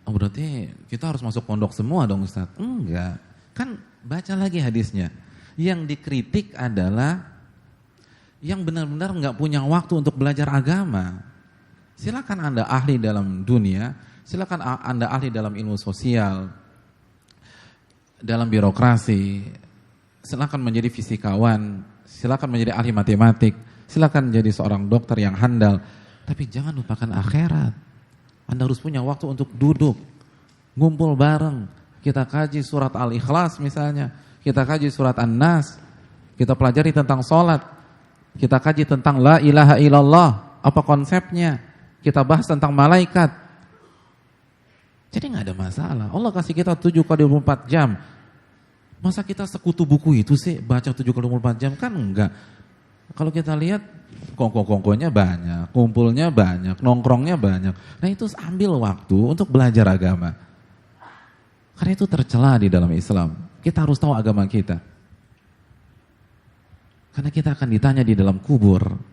Oh, berarti kita harus masuk pondok semua dong Ustaz? Enggak. Kan baca lagi hadisnya. Yang dikritik adalah yang benar-benar enggak punya waktu untuk belajar agama. Silakan Anda ahli dalam dunia, silakan Anda ahli dalam ilmu sosial, dalam birokrasi, silakan menjadi fisikawan, silakan menjadi ahli matematik, silakan menjadi seorang dokter yang handal, tapi jangan lupakan akhirat. Anda harus punya waktu untuk duduk, ngumpul bareng, kita kaji surat Al-Ikhlas misalnya, kita kaji surat An-Nas, kita pelajari tentang sholat, kita kaji tentang la ilaha illallah, apa konsepnya, kita bahas tentang malaikat. Jadi gak ada masalah. Allah kasih kita 7x24 jam. Masa kita sekutu buku itu sih, baca 7x24 jam? Kan enggak. Kalau kita lihat, kongko-kongkonya banyak, kumpulnya banyak, nongkrongnya banyak. Nah itu ambil waktu untuk belajar agama. Karena itu tercela di dalam Islam. Kita harus tahu agama kita. Karena kita akan ditanya di dalam kubur.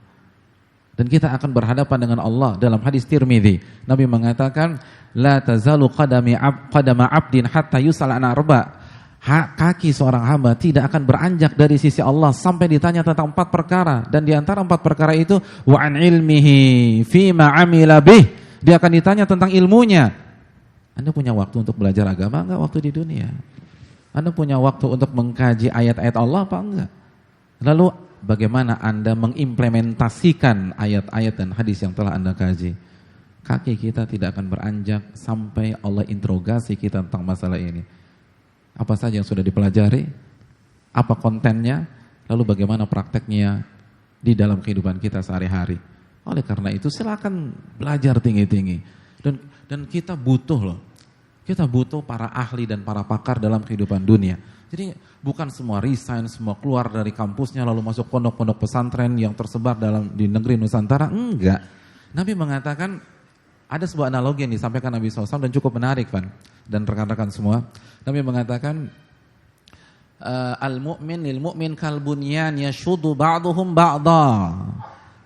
Dan kita akan berhadapan dengan Allah. Dalam hadis Tirmidzi, Nabi mengatakan, la tazalu qadama abdin hatta yus'al an arba. Kaki seorang hamba tidak akan beranjak dari sisi Allah sampai ditanya tentang 4 perkara. Dan di antara 4 perkara itu, wa an ilmihi fima amila bih. Dia akan ditanya tentang ilmunya. Anda punya waktu untuk belajar agama enggak waktu di dunia? Anda punya waktu untuk mengkaji ayat-ayat Allah apa enggak? Lalu bagaimana Anda mengimplementasikan ayat-ayat dan hadis yang telah Anda kaji? Kaki kita tidak akan beranjak sampai Allah interogasi kita tentang masalah ini. Apa saja yang sudah dipelajari? Apa kontennya? Lalu bagaimana prakteknya di dalam kehidupan kita sehari-hari. Oleh karena itu silakan belajar tinggi-tinggi. Dan kita butuh loh. Kita butuh para ahli dan para pakar dalam kehidupan dunia. Jadi bukan semua resign, semua keluar dari kampusnya lalu masuk pondok-pondok pesantren yang tersebar di negeri Nusantara. Enggak. Nabi mengatakan, ada sebuah analogi yang disampaikan Nabi SAW dan cukup menarik, Van. Dan rekan-rekan semua. Nabi mengatakan, al-mu'min lil-mu'min kal-bunyan yashuddu ba'duhum ba'da.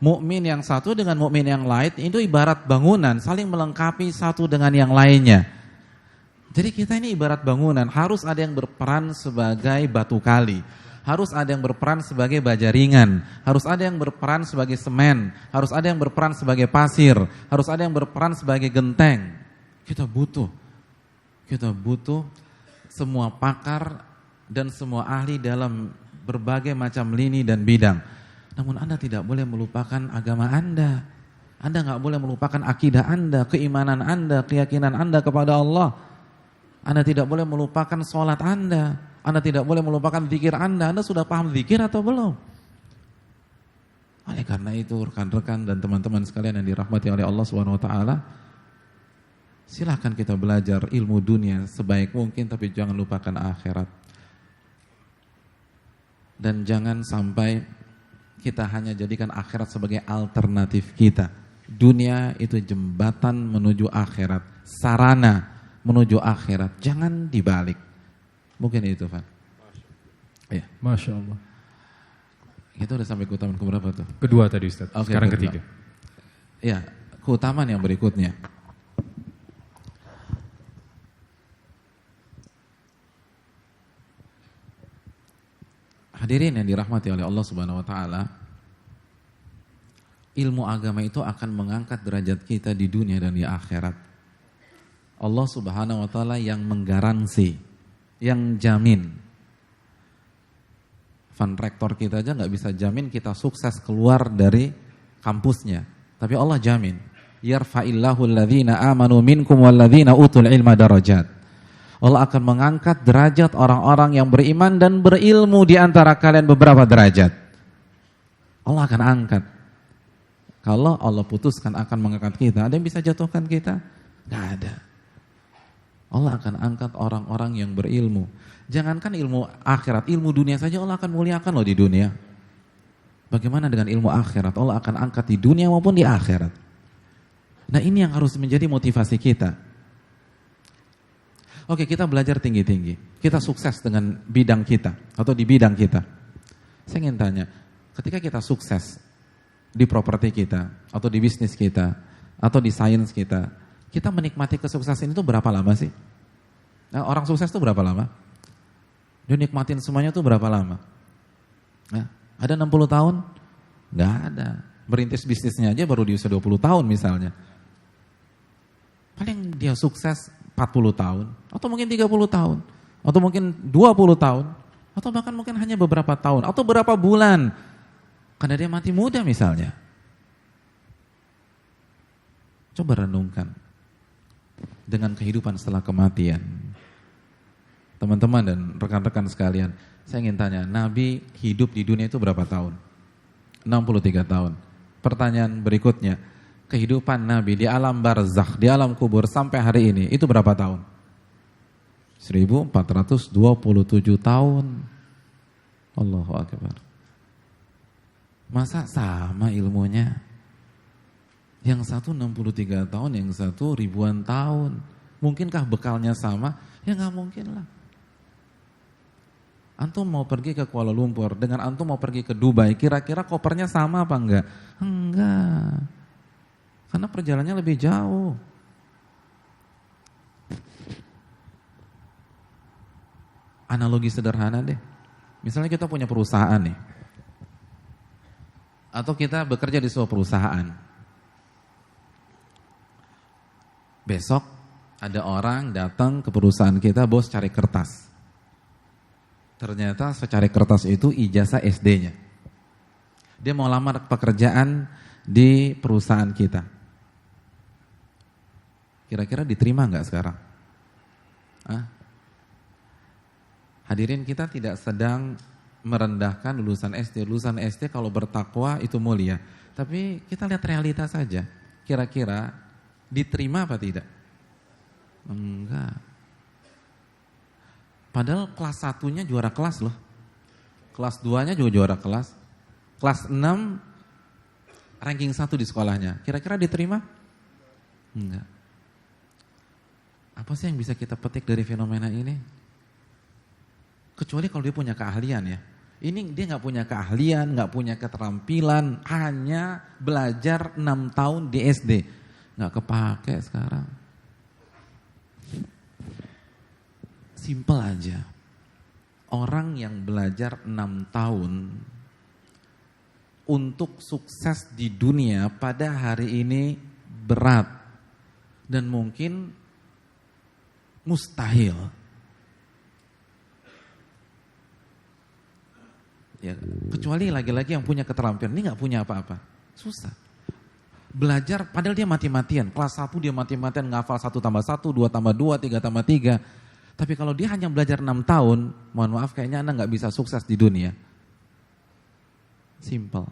Mukmin yang satu dengan mukmin yang lain itu ibarat bangunan, saling melengkapi satu dengan yang lainnya. Jadi kita ini ibarat bangunan, harus ada yang berperan sebagai batu kali, harus ada yang berperan sebagai baja ringan, harus ada yang berperan sebagai semen, harus ada yang berperan sebagai pasir, harus ada yang berperan sebagai genteng. Kita butuh semua pakar dan semua ahli dalam berbagai macam lini dan bidang. Namun Anda tidak boleh melupakan agama Anda. Anda nggak boleh melupakan akidah Anda, keimanan Anda, keyakinan Anda kepada Allah. Anda tidak boleh melupakan sholat Anda. Anda tidak boleh melupakan zikir Anda. Anda sudah paham zikir atau belum? Oleh karena itu rekan-rekan dan teman-teman sekalian yang dirahmati oleh Allah SWT, silahkan kita belajar ilmu dunia sebaik mungkin, tapi jangan lupakan akhirat. Dan jangan sampai kita hanya jadikan akhirat sebagai alternatif kita. Dunia itu jembatan menuju akhirat, sarana menuju akhirat. Jangan dibalik. Mungkin itu, Pak. Ya. Masya Allah. Kita udah sampai keutamaan keberapa tuh? Kedua tadi Ustaz, sekarang kedua. ketiga. Ya, keutamaan yang berikutnya. Hadirin yang dirahmati oleh Allah Subhanahu wa taala, ilmu agama itu akan mengangkat derajat kita di dunia dan di akhirat. Allah Subhanahu wa taala yang menggaransi, yang jamin. Van rektor kita aja nggak bisa jamin kita sukses keluar dari kampusnya, tapi Allah jamin. Yarfa'illahu alladhina amanu minkum walladhina utul ilma darajat. Allah akan mengangkat derajat orang-orang yang beriman dan berilmu di antara kalian beberapa derajat. Allah akan angkat. Kalau Allah putuskan akan mengangkat kita, ada yang bisa jatuhkan kita? Gak ada. Allah akan angkat orang-orang yang berilmu. Jangankan ilmu akhirat, ilmu dunia saja Allah akan muliakan loh di dunia. Bagaimana dengan ilmu akhirat? Allah akan angkat di dunia maupun di akhirat. Nah ini yang harus menjadi motivasi kita. Oke, kita belajar tinggi-tinggi. Kita sukses dengan bidang kita atau di bidang kita. Saya ingin tanya, ketika kita sukses di properti kita atau di bisnis kita atau di sains kita, kita menikmati kesuksesan itu berapa lama sih? Nah, orang sukses itu berapa lama? Dia nikmatin semuanya itu berapa lama? Nah, ada 60 tahun? Nggak ada. Merintis bisnisnya aja baru di usia 20 tahun misalnya. Paling dia sukses 40 tahun, atau mungkin 30 tahun, atau mungkin 20 tahun, atau bahkan mungkin hanya beberapa tahun, atau beberapa bulan, karena dia mati muda misalnya. Coba renungkan, dengan kehidupan setelah kematian. Teman-teman dan rekan-rekan sekalian, saya ingin tanya, Nabi hidup di dunia itu berapa tahun? 63 tahun. Pertanyaan berikutnya, kehidupan Nabi di alam barzakh, di alam kubur sampai hari ini, itu berapa tahun? 1427 tahun. Allahu Akbar. Masa sama ilmunya? Yang satu 63 tahun, yang satu ribuan tahun. Mungkinkah bekalnya sama? Ya nggak mungkin lah. Antum mau pergi ke Kuala Lumpur, dengan antum mau pergi ke Dubai, kira-kira kopernya sama apa enggak? Enggak. Karena perjalanannya lebih jauh. Analogi sederhana deh. Misalnya kita punya perusahaan nih. Atau kita bekerja di sebuah perusahaan. Besok ada orang datang ke perusahaan kita, bos cari kertas. Ternyata secari kertas itu ijazah SD-nya. Dia mau lamar pekerjaan di perusahaan kita. Kira-kira diterima nggak sekarang? Hadirin, kita tidak sedang merendahkan lulusan SD. Lulusan SD kalau bertakwa itu mulia. Tapi kita lihat realitas saja. Kira-kira diterima apa tidak? Enggak. Padahal kelas 1-nya juara kelas loh. Kelas 2-nya juga juara kelas. Kelas 6 ranking 1 di sekolahnya. Kira-kira diterima? Enggak. Apa sih yang bisa kita petik dari fenomena ini? Kecuali kalau dia punya keahlian ya. Ini dia nggak punya keahlian, nggak punya keterampilan, hanya belajar 6 tahun di SD. Nggak kepake sekarang. Simple aja. Orang yang belajar 6 tahun untuk sukses di dunia pada hari ini berat. Dan mungkin mustahil. Ya, kecuali lagi-lagi yang punya keterampilan, ini nggak punya apa-apa, susah. Belajar, padahal dia mati-matian, kelas 1 dia mati-matian, ngafal 1 tambah 1, 2 tambah 2, 3 tambah 3. Tapi kalau dia hanya belajar 6 tahun, mohon maaf kayaknya Anda nggak bisa sukses di dunia. Simple.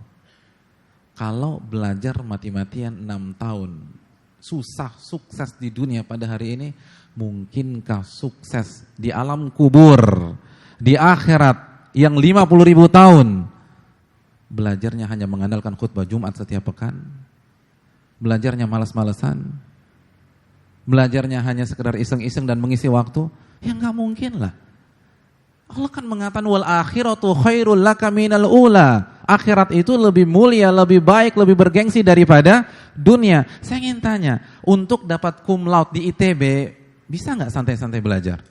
Kalau belajar mati-matian 6 tahun, susah sukses di dunia pada hari ini, mungkinkah sukses di alam kubur, di akhirat, yang 50.000 tahun belajarnya hanya mengandalkan khutbah Jumat setiap pekan, belajarnya malas-malesan, belajarnya hanya sekedar iseng-iseng dan mengisi waktu, ya nggak mungkin lah. Allah kan mengatakan wal akhiratu khairul laka minal ula. Akhirat itu lebih mulia, lebih baik, lebih bergengsi daripada dunia. Saya ingin tanya, untuk dapat cum laude di ITB bisa nggak santai-santai belajar?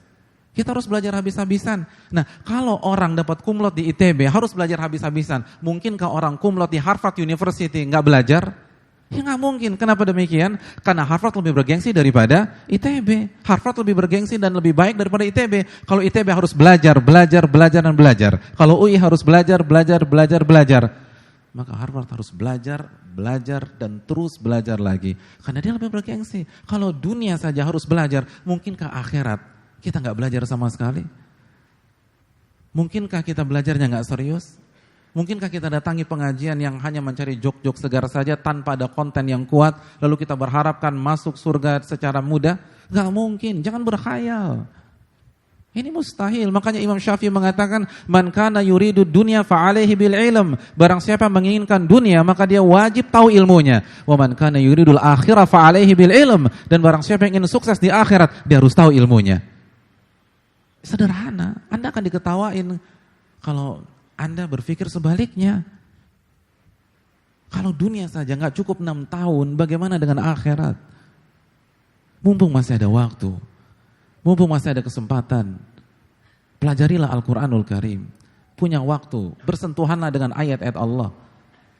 Kita harus belajar habis-habisan. Nah, kalau orang dapat cum laude di ITB harus belajar habis-habisan. Mungkinkah orang cum laude di Harvard University nggak belajar? Ya nggak mungkin. Kenapa demikian? Karena Harvard lebih bergengsi daripada ITB. Harvard lebih bergengsi dan lebih baik daripada ITB. Kalau ITB harus belajar, dan belajar. Kalau UI harus belajar. Maka Harvard harus belajar, dan terus belajar lagi. Karena dia lebih bergengsi. Kalau dunia saja harus belajar, mungkinkah akhirat kita nggak belajar sama sekali? Mungkinkah kita belajarnya nggak serius? Mungkinkah kita datangi pengajian yang hanya mencari jok-jok segar saja tanpa ada konten yang kuat, lalu kita berharapkan masuk surga secara mudah? Nggak mungkin, jangan berkhayal. Ini mustahil. Makanya Imam Syafi'i mengatakan, man kana yuridu dunya fa'alaihi bil ilm. Barang siapa menginginkan dunia, maka dia wajib tahu ilmunya. Wa man kana yuridul akhirah fa'alaihi bil ilm. Dan barang siapa yang ingin sukses di akhirat, dia harus tahu ilmunya. Sederhana, Anda akan diketawain kalau Anda berpikir sebaliknya. Kalau dunia saja nggak cukup 6 tahun, bagaimana dengan akhirat? Mumpung masih ada waktu, mumpung masih ada kesempatan, pelajarilah Al-Quranul Karim. Punya waktu, bersentuhanlah dengan ayat-ayat Allah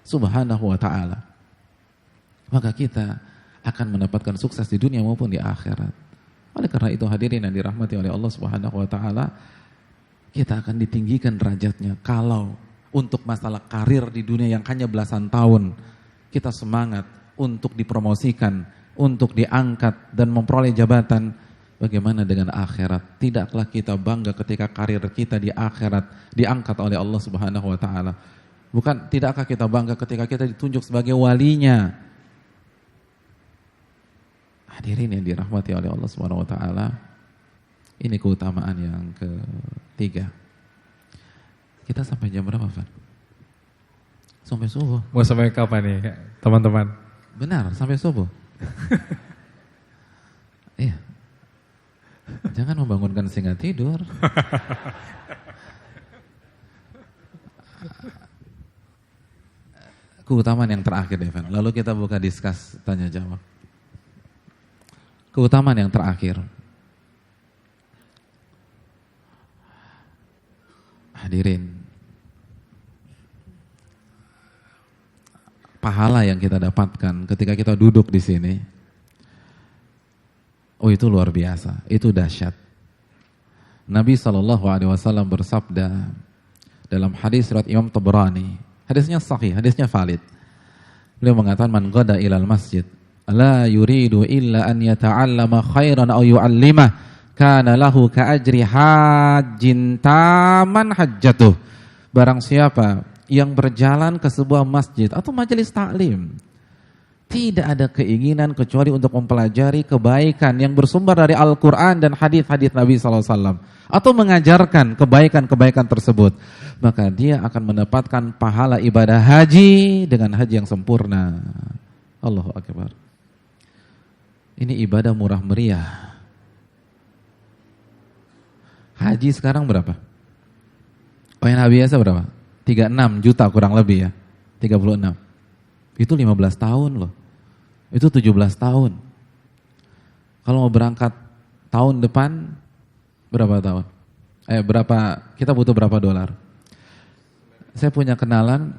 Subhanahu wa ta'ala. Maka kita akan mendapatkan sukses di dunia maupun di akhirat. Oleh karena itu hadirin yang dirahmati oleh Allah Subhanahu wa ta'ala, kita akan ditinggikan derajatnya kalau untuk masalah karir di dunia yang hanya belasan tahun kita semangat untuk dipromosikan, untuk diangkat dan memperoleh jabatan. Bagaimana dengan akhirat? Tidaklah kita bangga ketika karir kita di akhirat diangkat oleh Allah Subhanahu wa ta'ala. Tidakkah kita bangga ketika kita ditunjuk sebagai walinya? Hadirin yang dirahmati oleh Allah Subhanahu wa ta'ala, ini keutamaan yang ketiga. Kita sampai jam berapa, Fan? Sampai subuh. Mau sampai kapan nih, teman-teman? Benar, sampai subuh. Iya. Jangan membangunkan sehingga tidur. Keutamaan yang terakhir, Evan. Lalu kita buka diskus tanya jawab. Keutamaan yang terakhir. Hadirin, pahala yang kita dapatkan ketika kita duduk di sini, oh itu luar biasa, itu dahsyat. Nabi SAW bersabda dalam hadis riwayat Imam Tabrani, hadisnya sahih, hadisnya valid. Beliau mengatakan, man ghada ilal masjid la yuridu illa an yata'allama khairan aw yu'allimah kana lahu ka ajri hajjin taman hajjatuh Barang siapa yang berjalan ke sebuah masjid atau majelis taklim, tidak ada keinginan kecuali untuk mempelajari kebaikan yang bersumber dari Al-Quran dan hadis-hadis Nabi SAW, atau mengajarkan kebaikan-kebaikan tersebut, maka dia akan mendapatkan pahala ibadah haji dengan haji yang sempurna. Allahu Akbar. Ini ibadah murah meriah. Haji sekarang berapa? ONH biasa berapa? 36 juta kurang lebih ya. 36. Itu 15 tahun loh. Itu 17 tahun. Kalau mau berangkat tahun depan berapa tahun? Kita butuh berapa dolar? Saya punya kenalan,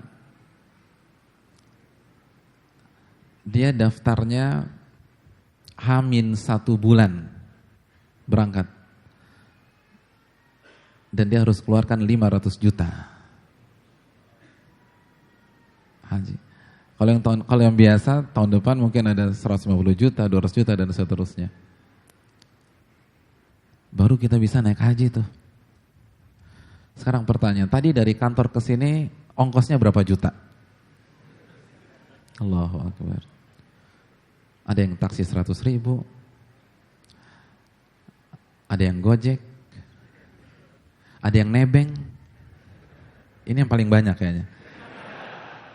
dia daftarnya H-1 bulan berangkat. Dan dia harus keluarkan 500 juta haji. Kalau yang biasa tahun depan mungkin ada 150 juta, 200 juta dan seterusnya. Baru kita bisa naik haji tuh. Sekarang pertanyaan, tadi dari kantor ke sini ongkosnya berapa juta? Allahu Akbar. Ada yang taksi 100 ribu, ada yang gojek, ada yang nebeng. Ini yang paling banyak kayaknya.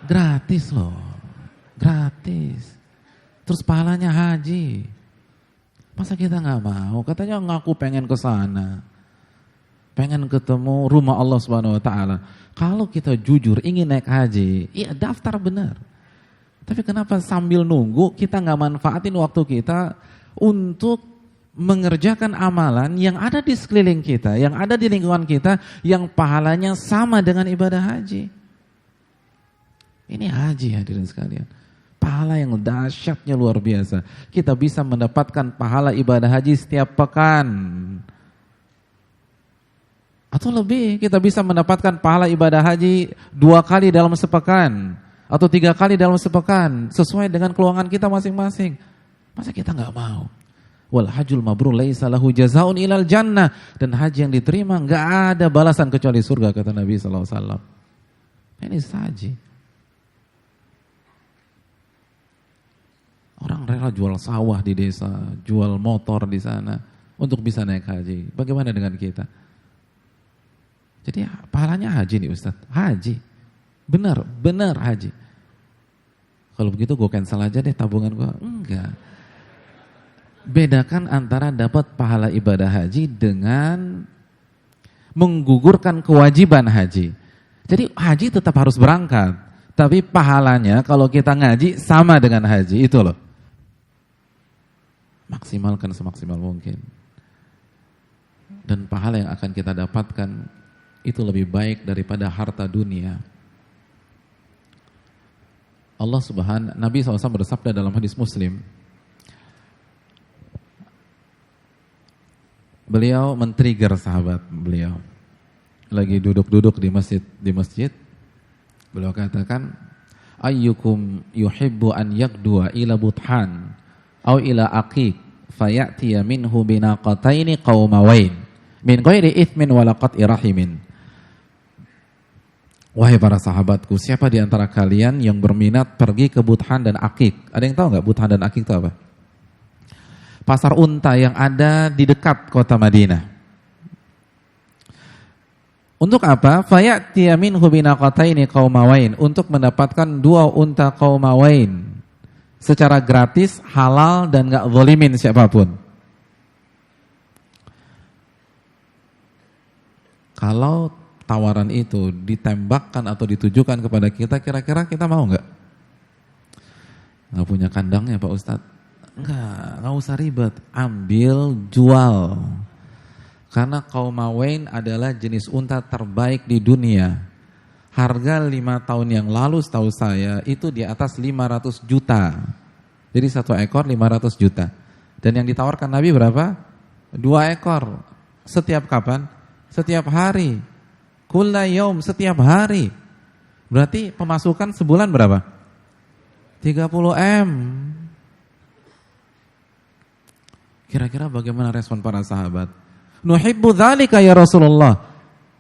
Gratis loh. Gratis. Terus pahalanya haji. Masa kita gak mau? Katanya ngaku pengen ke sana. Pengen ketemu rumah Allah Subhanahu wa taala. Kalau kita jujur ingin naik haji, iya daftar benar. Tapi kenapa sambil nunggu kita gak manfaatin waktu kita untuk mengerjakan amalan yang ada di sekeliling kita, yang ada di lingkungan kita, yang pahalanya sama dengan ibadah haji. Ini haji hadirin sekalian. Pahala yang dahsyatnya luar biasa. Kita bisa mendapatkan pahala ibadah haji setiap pekan. Atau lebih, kita bisa mendapatkan pahala ibadah haji 2 kali dalam sepekan. Atau 3 kali dalam sepekan. Sesuai dengan keluangan kita masing-masing. Masa kita gak mau? Wal hajjul mabrur laisa lahu jazaa'un ilal jannah, dan haji yang diterima enggak ada balasan kecuali surga, kata Nabi sallallahu alaihi wasallam. Ini haji. Orang rela jual sawah di desa, jual motor di sana untuk bisa naik haji. Bagaimana dengan kita? Jadi pahalanya haji nih Ustaz. Haji. Benar haji. Kalau begitu gue cancel aja deh tabungan gue. Enggak. Bedakan antara dapat pahala ibadah haji dengan menggugurkan kewajiban haji. Jadi haji tetap harus berangkat, tapi pahalanya kalau kita ngaji sama dengan haji, itu loh. Maksimalkan semaksimal mungkin. Dan pahala yang akan kita dapatkan itu lebih baik daripada harta dunia. Nabi SAW bersabda dalam hadis Muslim, beliau men-trigger sahabat beliau. Lagi duduk-duduk di masjid. Beliau katakan, ayyukum yuhibbu an yakdua ila buthan au ila aqiq fayatiya minhu binaqataini qaumawain min ghairi ithmin wala qat'i rahimin. Wahai para sahabatku, siapa di antara kalian yang berminat pergi ke Buthan dan Aqiq? Ada yang tahu enggak Buthan dan Aqiq itu apa? Pasar unta yang ada di dekat kota Madinah. Untuk apa? Fayatiya minhu binaqataini qaumawain, untuk mendapatkan 2 unta qaumawain secara gratis, halal dan enggak zalimin siapapun. Kalau tawaran itu ditembakkan atau ditujukan kepada kita, kira-kira kita mau enggak? Enggak punya kandangnya Pak Ustadz. Enggak usah ribet, ambil, jual. Karena qaumawain adalah jenis unta terbaik di dunia. Harga 5 tahun yang lalu setahu saya itu di atas 500 juta. Jadi 1 ekor 500 juta. Dan yang ditawarkan Nabi berapa? 2 ekor. Setiap kapan? Setiap hari. Kulla yaum, setiap hari. Berarti pemasukan sebulan berapa? 30 M. Kira-kira bagaimana respon para sahabat? Nuhibbu dzalika ya Rasulullah.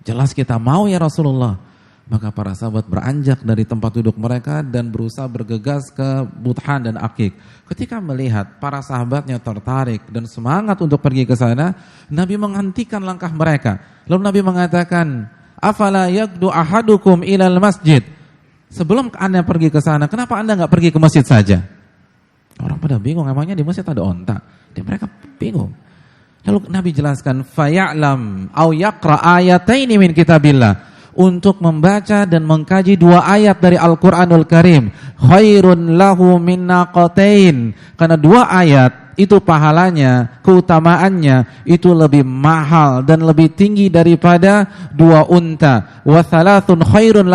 Jelas kita mau ya Rasulullah. Maka para sahabat beranjak dari tempat duduk mereka dan berusaha bergegas ke Buthan dan Akik. Ketika melihat para sahabatnya tertarik dan semangat untuk pergi ke sana, Nabi menghentikan langkah mereka. Lalu Nabi mengatakan, "Afala yaqdu ahadukum ilal masjid?" Sebelum Anda pergi ke sana, kenapa Anda enggak pergi ke masjid saja? Orang pada bingung, emangnya di masjid ada onta? Dan mereka bingung. Lalu Nabi jelaskan, "Faya'lam au yaqra ayataini min kitabillah." Untuk membaca dan mengkaji 2 ayat dari Al-Quranul Karim. Khairun lahu min naqatain. Karena 2 ayat itu pahalanya, keutamaannya itu lebih mahal dan lebih tinggi daripada 2 unta. Wa thalathun khairun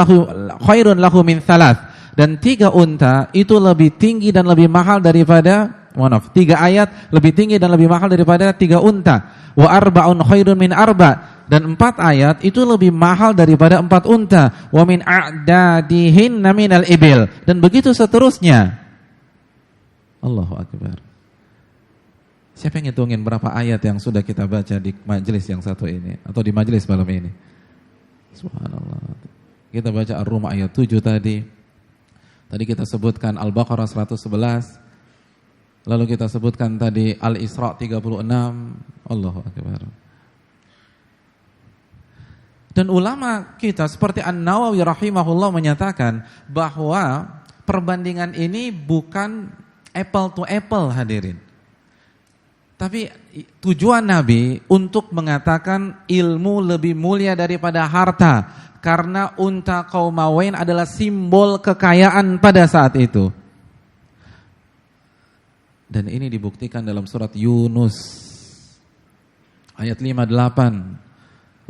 lahu min thalath. Dan 3 unta itu lebih tinggi dan lebih mahal daripada 3 ayat lebih tinggi dan lebih mahal daripada 3 unta. Wa arba'un khairun min arba'. Dan 4 ayat itu lebih mahal daripada 4 unta. Wa min a'dadihinna minal ibil. Dan begitu seterusnya. Allahu Akbar. Siapa yang ngitungin berapa ayat yang sudah kita baca di majelis yang satu ini? Atau di majelis malam ini? Subhanallah. Kita baca Ar-Rum ayat 7 tadi. Tadi kita sebutkan Al-Baqarah 111. Lalu kita sebutkan tadi Al-Isra 36. Allahu Akbar. Dan ulama kita seperti An-Nawawi rahimahullah menyatakan bahwa perbandingan ini bukan apple to apple hadirin. Tapi tujuan Nabi untuk mengatakan ilmu lebih mulia daripada harta. Karena unta Qaumawain adalah simbol kekayaan pada saat itu. Dan ini dibuktikan dalam surat Yunus ayat 58.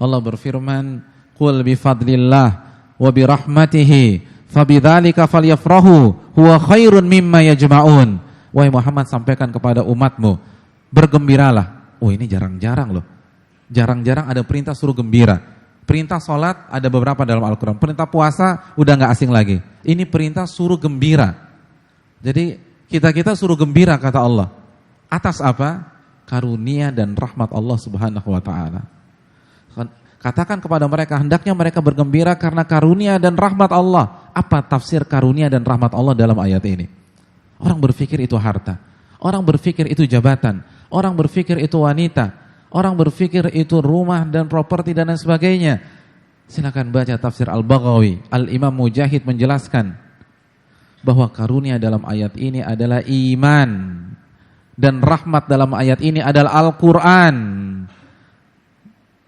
Allah berfirman, "Qul bi fadlillah wa bi rahmatihi fabidzalika falyafrahu huwa khairun mimma yajma'un." Wahai Muhammad, sampaikan kepada umatmu, bergembiralah. Oh, ini jarang-jarang loh. Jarang-jarang ada perintah suruh gembira. Perintah sholat ada beberapa dalam Al-Quran. Perintah puasa udah gak asing lagi. Ini perintah suruh gembira. Jadi kita suruh gembira kata Allah. Atas apa? Karunia dan rahmat Allah Subhanahu wa ta'ala. Katakan kepada mereka, hendaknya mereka bergembira karena karunia dan rahmat Allah. Apa tafsir karunia dan rahmat Allah dalam ayat ini? Orang berpikir itu harta. Orang berpikir itu jabatan. Orang berpikir itu wanita. Orang berpikir itu rumah dan properti dan lain sebagainya. Silakan baca tafsir Al-Baghawi. Al-Imam Mujahid menjelaskan bahwa karunia dalam ayat ini adalah iman. Dan rahmat dalam ayat ini adalah Al-Quran.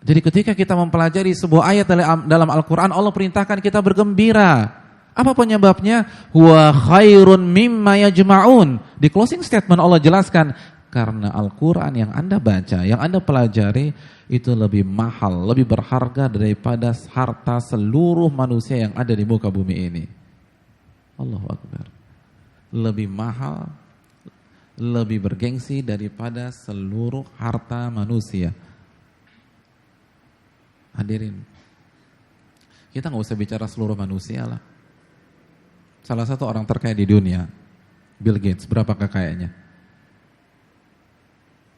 Jadi ketika kita mempelajari sebuah ayat dalam Al-Quran, Allah perintahkan kita bergembira. Apa penyebabnya? Huwa khairun mimma yajma'un. Di closing statement Allah jelaskan, karena Al-Quran yang Anda baca, yang Anda pelajari, itu lebih mahal, lebih berharga daripada harta seluruh manusia yang ada di muka bumi ini. Allahu Akbar. Lebih mahal, lebih bergengsi daripada seluruh harta manusia. Hadirin, kita nggak usah bicara seluruh manusia lah. Salah satu orang terkaya di dunia, Bill Gates, berapa kekayaannya?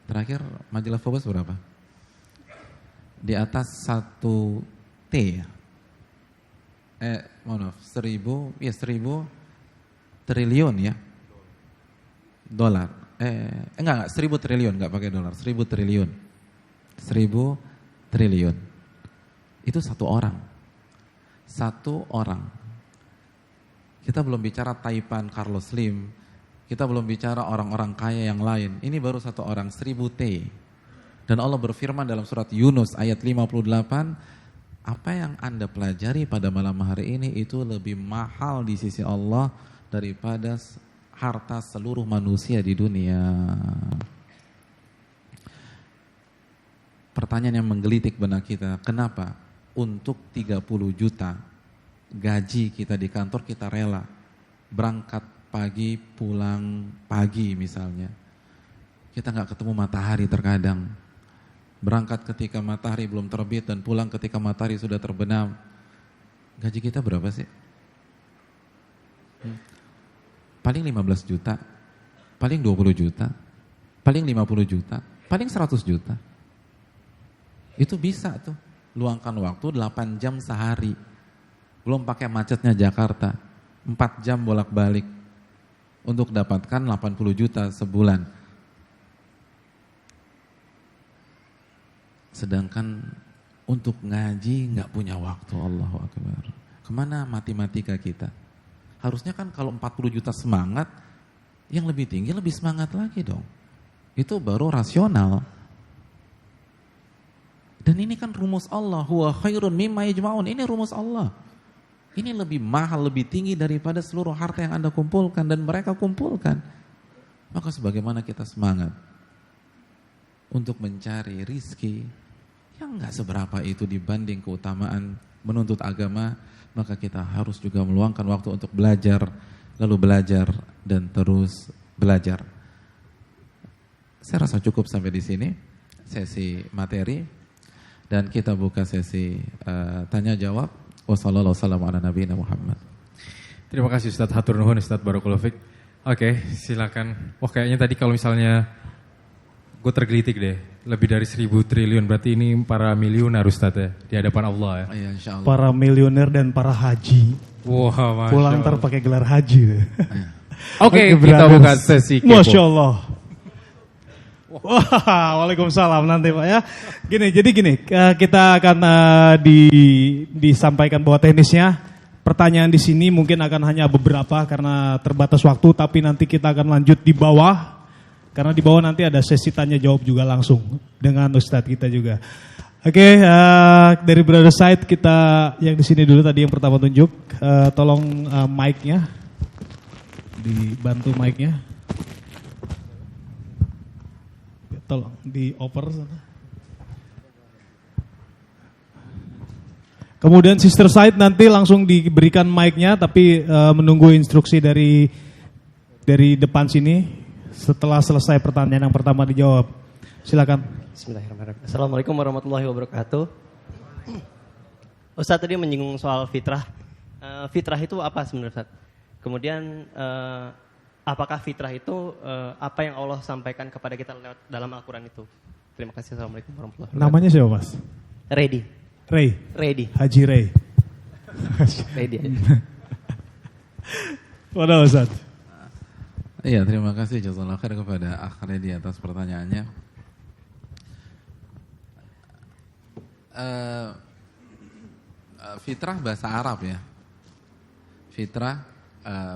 Terakhir majalah Forbes berapa? Di atas 1 T ya? 1000 triliun ya? Dolar. Enggak, 1000 triliun, enggak pakai dolar, 1000 triliun. 1000 triliun. Itu 1 orang. 1 orang. Kita belum bicara Taipan, Carlos Slim. Kita belum bicara orang-orang kaya yang lain. Ini baru 1 orang, 1000 T. Dan Allah berfirman dalam surat Yunus ayat 58, apa yang Anda pelajari pada malam hari ini itu lebih mahal di sisi Allah daripada harta seluruh manusia di dunia. Pertanyaan yang menggelitik benak kita, kenapa? Untuk 30 juta gaji kita di kantor kita rela berangkat pagi pulang pagi misalnya. Kita nggak ketemu matahari terkadang. Berangkat ketika matahari belum terbit dan pulang ketika matahari sudah terbenam. Gaji kita berapa sih? Paling 15 juta, paling 20 juta, paling 50 juta, paling 100 juta. Itu bisa tuh. Luangkan waktu 8 jam sehari. Belum pakai macetnya Jakarta. 4 jam bolak-balik untuk dapatkan 80 juta sebulan. Sedangkan untuk ngaji nggak punya waktu. Allahu Akbar. Kemana matematika kita? Harusnya kan kalau 40 juta semangat, yang lebih tinggi lebih semangat lagi dong. Itu baru rasional. Dan ini kan rumus Allah. Huwa khairun mimma yajma'un. Ini rumus Allah. Ini lebih mahal, lebih tinggi daripada seluruh harta yang Anda kumpulkan dan mereka kumpulkan. Maka sebagaimana kita semangat untuk mencari rizki yang gak seberapa itu dibanding keutamaan menuntut agama, maka kita harus juga meluangkan waktu untuk belajar, lalu belajar dan terus belajar. Saya rasa cukup sampai di sini sesi materi dan kita buka sesi tanya jawab. Wassalamualaikum warahmatullahi wabarakatuh. Terima kasih Ustadz, hatur nuhun Ustadz Barakallahu Fik. Oke, silakan. Wah, kayaknya tadi kalau misalnya gue tergelitik deh, lebih dari 1.000 triliun, berarti ini para miliuner Ustadz ya, di hadapan Allah ya. Iya, insyaallah. Para milioner dan para haji. Wah, pulang ntar pakai gelar haji. Oke, kita buka sesi kepo. Masya Allah. Wah, waalaikumsalam nanti Pak ya. Jadi gini, kita akan disampaikan bahwa teknisnya pertanyaan di sini mungkin akan hanya beberapa karena terbatas waktu, tapi nanti kita akan lanjut di bawah karena di bawah nanti ada sesi tanya jawab juga langsung dengan Ustadz kita juga. Oke, dari Brother Said kita yang di sini dulu tadi yang pertama tunjuk, tolong mic-nya dibantu mic-nya. Tolong dioper sana. Kemudian Sister Said nanti langsung diberikan mic-nya tapi menunggu instruksi dari depan sini setelah selesai pertanyaan yang pertama dijawab. Silakan. Bismillahirrahmanirrahim. Assalamualaikum warahmatullahi wabarakatuh. Ustaz tadi menyinggung soal fitrah. Fitrah itu apa sebenarnya Ustaz? Kemudian apakah fitrah itu apa yang Allah sampaikan kepada kita lewat dalam Al-Quran itu? Terima kasih. Assalamualaikum warahmatullahi wabarakatuh. Namanya siapa Mas? Ready. Haji Ray. Ready. Waduh Ustaz. Iya, terima kasih jazakallahu khair kepada Akh Redi atas pertanyaannya. Fitrah bahasa Arab ya. Fitrah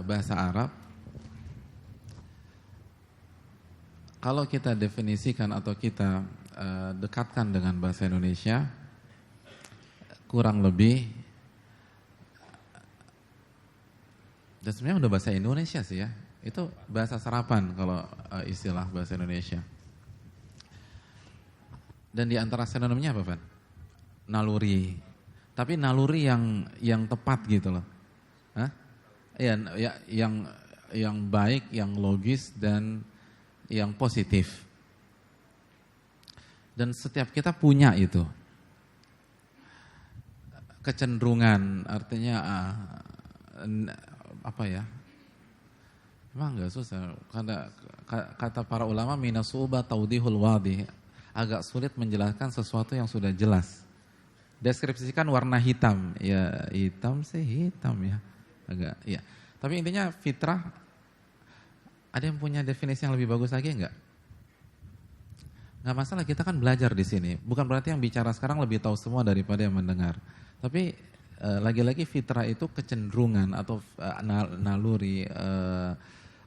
bahasa Arab. Kalau kita definisikan atau kita dekatkan dengan bahasa Indonesia, kurang lebih, dan sebenarnya udah bahasa Indonesia sih ya, itu bahasa serapan kalau istilah bahasa Indonesia. Dan di antara sinonimnya apa, Pak? Naluri. Tapi naluri yang tepat gitu loh. Hah? Ya, yang baik, yang logis dan yang positif. Dan setiap kita punya itu. Kecenderungan, artinya apa ya? Emang enggak susah. Kata para ulama minasuba taudihul wadih. Agak sulit menjelaskan sesuatu yang sudah jelas. Deskripsikan warna hitam. Ya, hitam sih hitam ya. Agak, ya. Tapi intinya fitrah, ada yang punya definisi yang lebih bagus lagi enggak? Enggak masalah, kita kan belajar di sini. Bukan berarti yang bicara sekarang lebih tahu semua daripada yang mendengar. Tapi lagi-lagi fitrah itu kecenderungan atau naluri,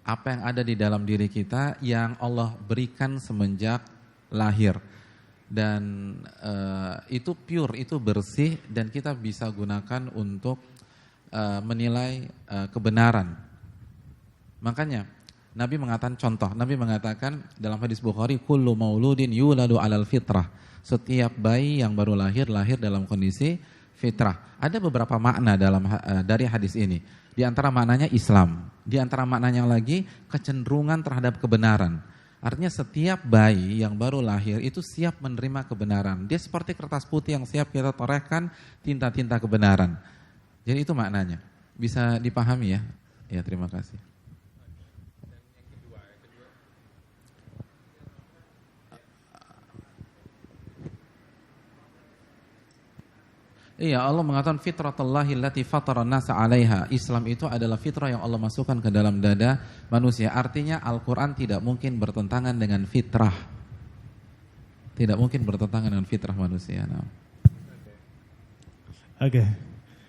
apa yang ada di dalam diri kita yang Allah berikan semenjak lahir. Dan itu pure, itu bersih dan kita bisa gunakan untuk menilai kebenaran. Makanya Nabi mengatakan dalam hadis Bukhari, kullu mauludin yuladu alal fitrah. Setiap bayi yang baru lahir dalam kondisi fitrah. Ada beberapa makna dari hadis ini. Di antara maknanya Islam, di antara maknanya lagi kecenderungan terhadap kebenaran. Artinya setiap bayi yang baru lahir itu siap menerima kebenaran. Dia seperti kertas putih yang siap kita torehkan tinta-tinta kebenaran. Jadi itu maknanya. Bisa dipahami ya? Ya, terima kasih. Iya, Allah mengatakan fitratallahi allati fatara nasa 'alaiha. Islam itu adalah fitrah yang Allah masukkan ke dalam dada manusia. Artinya Al-Qur'an tidak mungkin bertentangan dengan fitrah. Tidak mungkin bertentangan dengan fitrah manusia. Nah. Oke.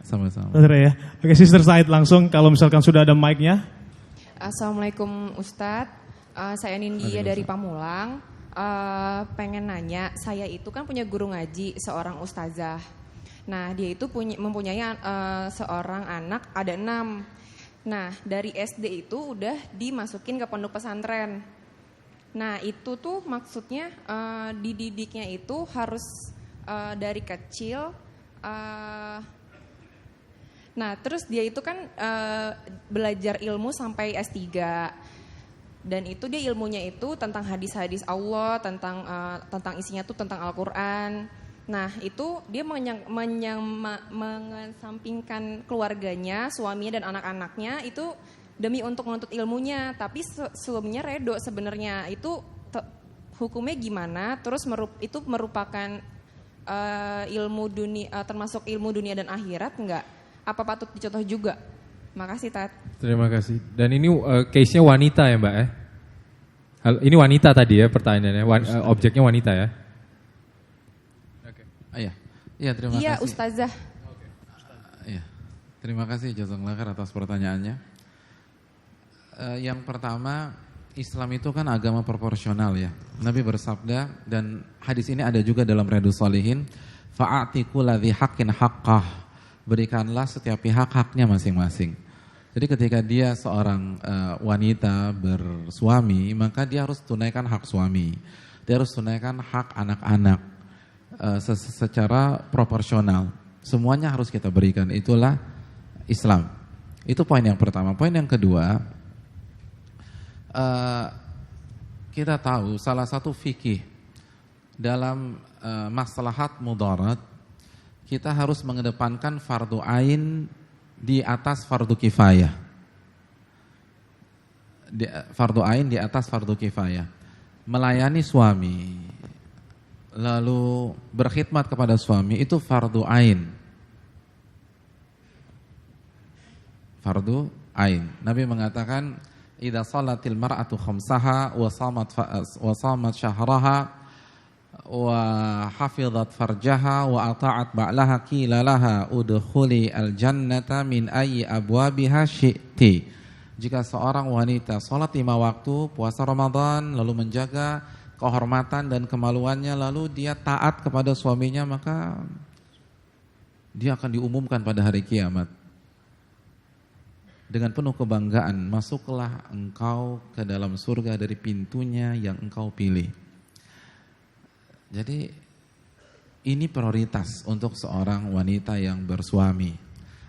Sama-sama. Ya. Oke, Sister Said langsung kalau misalkan sudah ada mic-nya. Assalamualaikum Ustadz, saya Nindya dari Pamulang. Pengen nanya, saya itu kan punya guru ngaji, seorang ustazah. Nah, dia itu mempunyai seorang anak, ada 6. Nah, dari SD itu udah dimasukin ke pondok pesantren. Nah, itu tuh maksudnya dididiknya itu harus dari kecil. Nah, terus dia itu kan belajar ilmu sampai S3. Dan itu dia ilmunya itu tentang hadis-hadis Allah, tentang isinya tuh tentang Al-Qur'an. Nah, itu dia mengesampingkan keluarganya, suaminya dan anak-anaknya itu demi untuk menuntut ilmunya, tapi suaminya redo sebenarnya. Itu hukumnya gimana? Terus itu merupakan ilmu dunia, termasuk ilmu dunia dan akhirat enggak? Apa patut dicontoh juga? Makasih, Tat. Terima kasih. Dan ini case-nya wanita ya, Mbak ya? Ini wanita tadi ya pertanyaannya, objeknya wanita ya? Iya. Iya, terima kasih. Iya, Ustazah. Iya. Terima kasih Jazakallahu khair atas pertanyaannya. Yang pertama, Islam itu kan agama proporsional ya. Nabi bersabda dan hadis ini ada juga dalam Riyadhus Shalihin, fa'ati kulladzi haqqin haqqah. Berikanlah setiap pihak haknya masing-masing. Jadi ketika dia seorang wanita bersuami, maka dia harus tunaikan hak suami. Dia harus tunaikan hak anak-anak secara proporsional. Semuanya harus kita berikan. Itulah Islam. Itu poin yang pertama. Poin yang kedua, kita tahu salah satu fikih dalam maslahat mudarat, kita harus mengedepankan fardu ain di atas fardu kifayah. Fardu ain di atas fardu kifayah. Melayani suami, lalu berkhidmat kepada suami itu fardu ain. Fardu ain. Nabi mengatakan, "Idza shalatil mar'atu khamsaha wa shamat syahraha wa hafizat farjaha wa ata'at ba'laha qila laha udkhuli al-jannata min ayyi abwabiha syi'ti." Jika seorang wanita salat 5 waktu, puasa Ramadan, lalu menjaga kehormatan dan kemaluannya, lalu dia taat kepada suaminya, maka dia akan diumumkan pada hari kiamat dengan penuh kebanggaan, masuklah engkau ke dalam surga dari pintunya yang engkau pilih. Jadi ini prioritas untuk seorang wanita yang bersuami.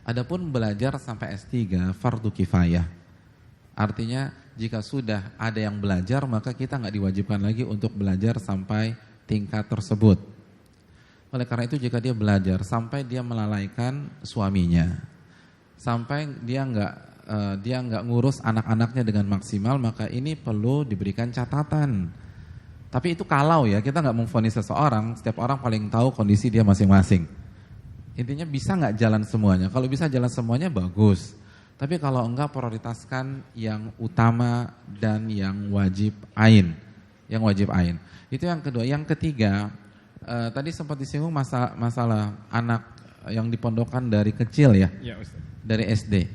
Adapun belajar sampai S3 fardu kifayah. Artinya jika sudah ada yang belajar, maka kita nggak diwajibkan lagi untuk belajar sampai tingkat tersebut. Oleh karena itu jika dia belajar sampai dia melalaikan suaminya, sampai dia nggak ngurus anak-anaknya dengan maksimal, maka ini perlu diberikan catatan. Tapi itu kalau ya, kita nggak memvonis seseorang, setiap orang paling tahu kondisi dia masing-masing. Intinya bisa nggak jalan semuanya? Kalau bisa jalan semuanya bagus. Tapi kalau enggak, prioritaskan yang utama dan yang wajib ain. Yang wajib ain. Itu yang kedua. Yang ketiga, tadi sempat disinggung masalah anak yang dipondokkan dari kecil ya, Ustaz. Dari SD.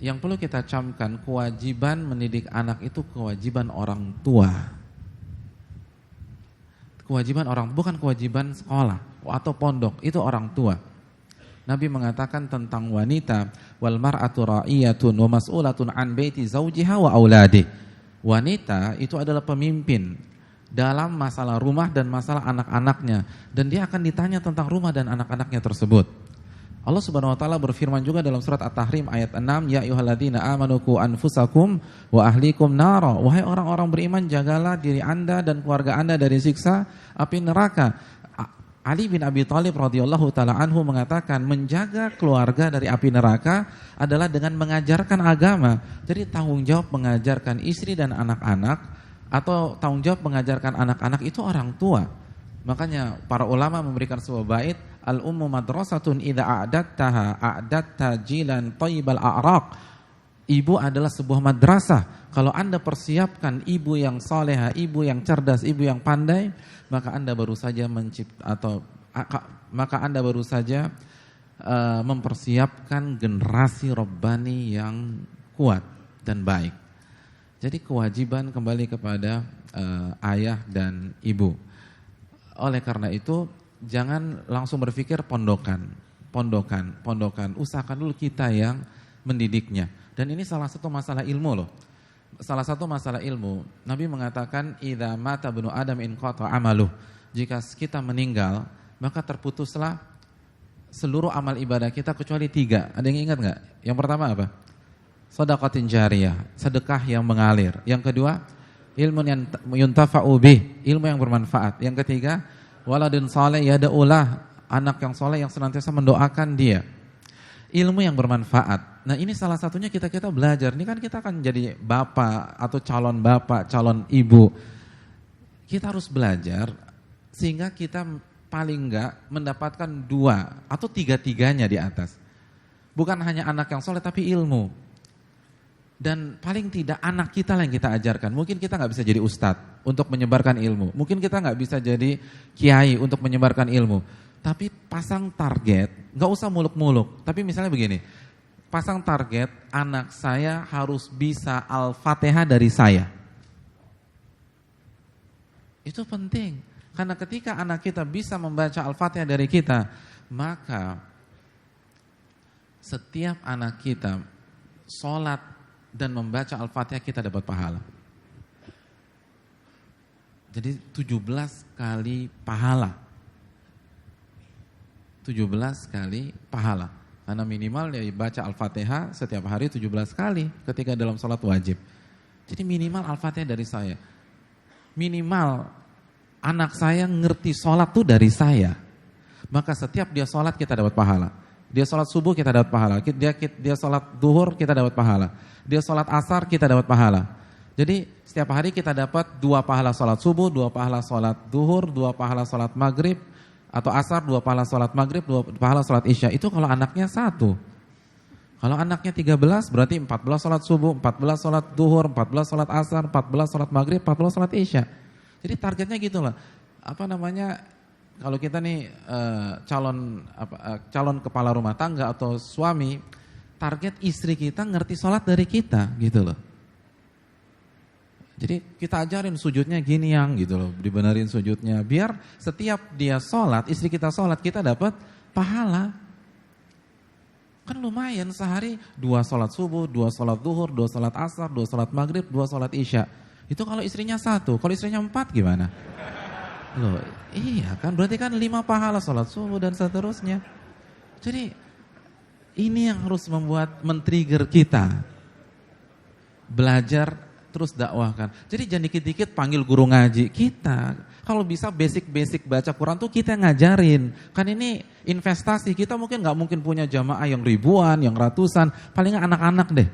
Yang perlu kita camkan, kewajiban mendidik anak itu kewajiban orang tua. Kewajiban orang, bukan kewajiban sekolah atau pondok, itu orang tua. Nabi mengatakan tentang wanita, wal mar'atu ra'iyatun wa mas'ulatun an baiti zawjiha wa auladih. Wanita itu adalah pemimpin dalam masalah rumah dan masalah anak-anaknya, dan dia akan ditanya tentang rumah dan anak-anaknya tersebut. Allah Subhanahu wa taala berfirman juga dalam surat At-Tahrim ayat 6, ya ayyuhalladzina amanu qu anfusakum wa ahlikum nara. Wahai orang-orang beriman, jagalah diri Anda dan keluarga Anda dari siksa api neraka. Ali bin Abi Thalib radhiyallahu taala anhu mengatakan, menjaga keluarga dari api neraka adalah dengan mengajarkan agama. Jadi tanggung jawab mengajarkan istri dan anak-anak, atau tanggung jawab mengajarkan anak-anak itu orang tua. Makanya para ulama memberikan sebuah bait, al-ummu madrasatun idza a'datta jilan thayyibal a'raq. Ibu adalah sebuah madrasah. Kalau Anda persiapkan ibu yang salehah, ibu yang cerdas, ibu yang pandai, maka Anda baru saja mempersiapkan generasi Rabbani yang kuat dan baik. Jadi kewajiban kembali kepada ayah dan ibu. Oleh karena itu, jangan langsung berpikir pondokan. Usahakan dulu kita yang mendidiknya. Dan ini salah satu masalah ilmu loh. Salah satu masalah ilmu, Nabi mengatakan, idza mata ibnu Adam inqata amaluh. Jika kita meninggal, maka terputuslah seluruh amal ibadah kita kecuali 3. Ada yang ingat nggak? Yang pertama apa? Shadaqatin jariyah, sedekah yang mengalir. Yang kedua, ilmu yang yuntafa'u bih, ilmu yang bermanfaat. Yang ketiga, waladun saleh yada'ulah, anak yang soleh yang senantiasa mendoakan dia. Ilmu yang bermanfaat. Nah ini salah satunya kita belajar. Ini kan kita akan jadi bapak atau calon bapak, calon ibu. Kita harus belajar sehingga kita paling enggak mendapatkan 2 atau 3-tiganya di atas. Bukan hanya anak yang soleh tapi ilmu. Dan paling tidak anak kita lah yang kita ajarkan. Mungkin kita nggak bisa jadi ustadz untuk menyebarkan ilmu. Mungkin kita nggak bisa jadi kiai untuk menyebarkan ilmu. Tapi pasang target, nggak usah muluk-muluk. Tapi misalnya begini, pasang target anak saya harus bisa Al-Fatihah dari saya. Itu penting. Karena ketika anak kita bisa membaca Al-Fatihah dari kita, maka setiap anak kita sholat dan membaca Al-Fatihah kita dapat pahala. Jadi 17 kali pahala. 17 kali pahala. Karena minimal dia baca Al-Fatihah setiap hari 17 kali ketika dalam sholat wajib. Jadi minimal Al-Fatihah dari saya. Minimal anak saya ngerti sholat tuh dari saya. Maka setiap dia sholat kita dapat pahala. Dia sholat subuh kita dapat pahala. Dia sholat duhur kita dapat pahala. Dia sholat asar kita dapat pahala. Jadi setiap hari kita dapat 2 pahala sholat subuh, 2 pahala sholat duhur, 2 pahala sholat maghrib atau asar, 2 pahala sholat maghrib, 2 pahala sholat isya. Itu kalau anaknya 1. Kalau anaknya 13 berarti 14 sholat subuh, 14 sholat duhur, 14 sholat asar, 14 sholat maghrib, 14 sholat isya. Jadi targetnya gitu lah. Kalau kita nih calon kepala rumah tangga atau suami, target istri kita ngerti sholat dari kita gitu loh. Jadi kita ajarin sujudnya gini yang gitu loh, dibenerin sujudnya. Biar setiap dia sholat, istri kita sholat, kita dapat pahala. Kan lumayan sehari 2 sholat subuh, 2 sholat duhur, 2 sholat asar, 2 sholat maghrib, 2 sholat isya. Itu kalau istrinya 1, kalau istrinya 4 gimana? Loh, iya kan berarti kan 5 pahala sholat subuh dan seterusnya. Jadi ini yang harus men-trigger kita. Belajar terus dakwahkan. Jadi jangan dikit-dikit panggil guru ngaji. Kita, kalau bisa basic-basic baca Quran tuh kita ngajarin. Kan ini investasi, kita nggak mungkin punya jamaah yang ribuan, yang ratusan. Paling anak-anak deh.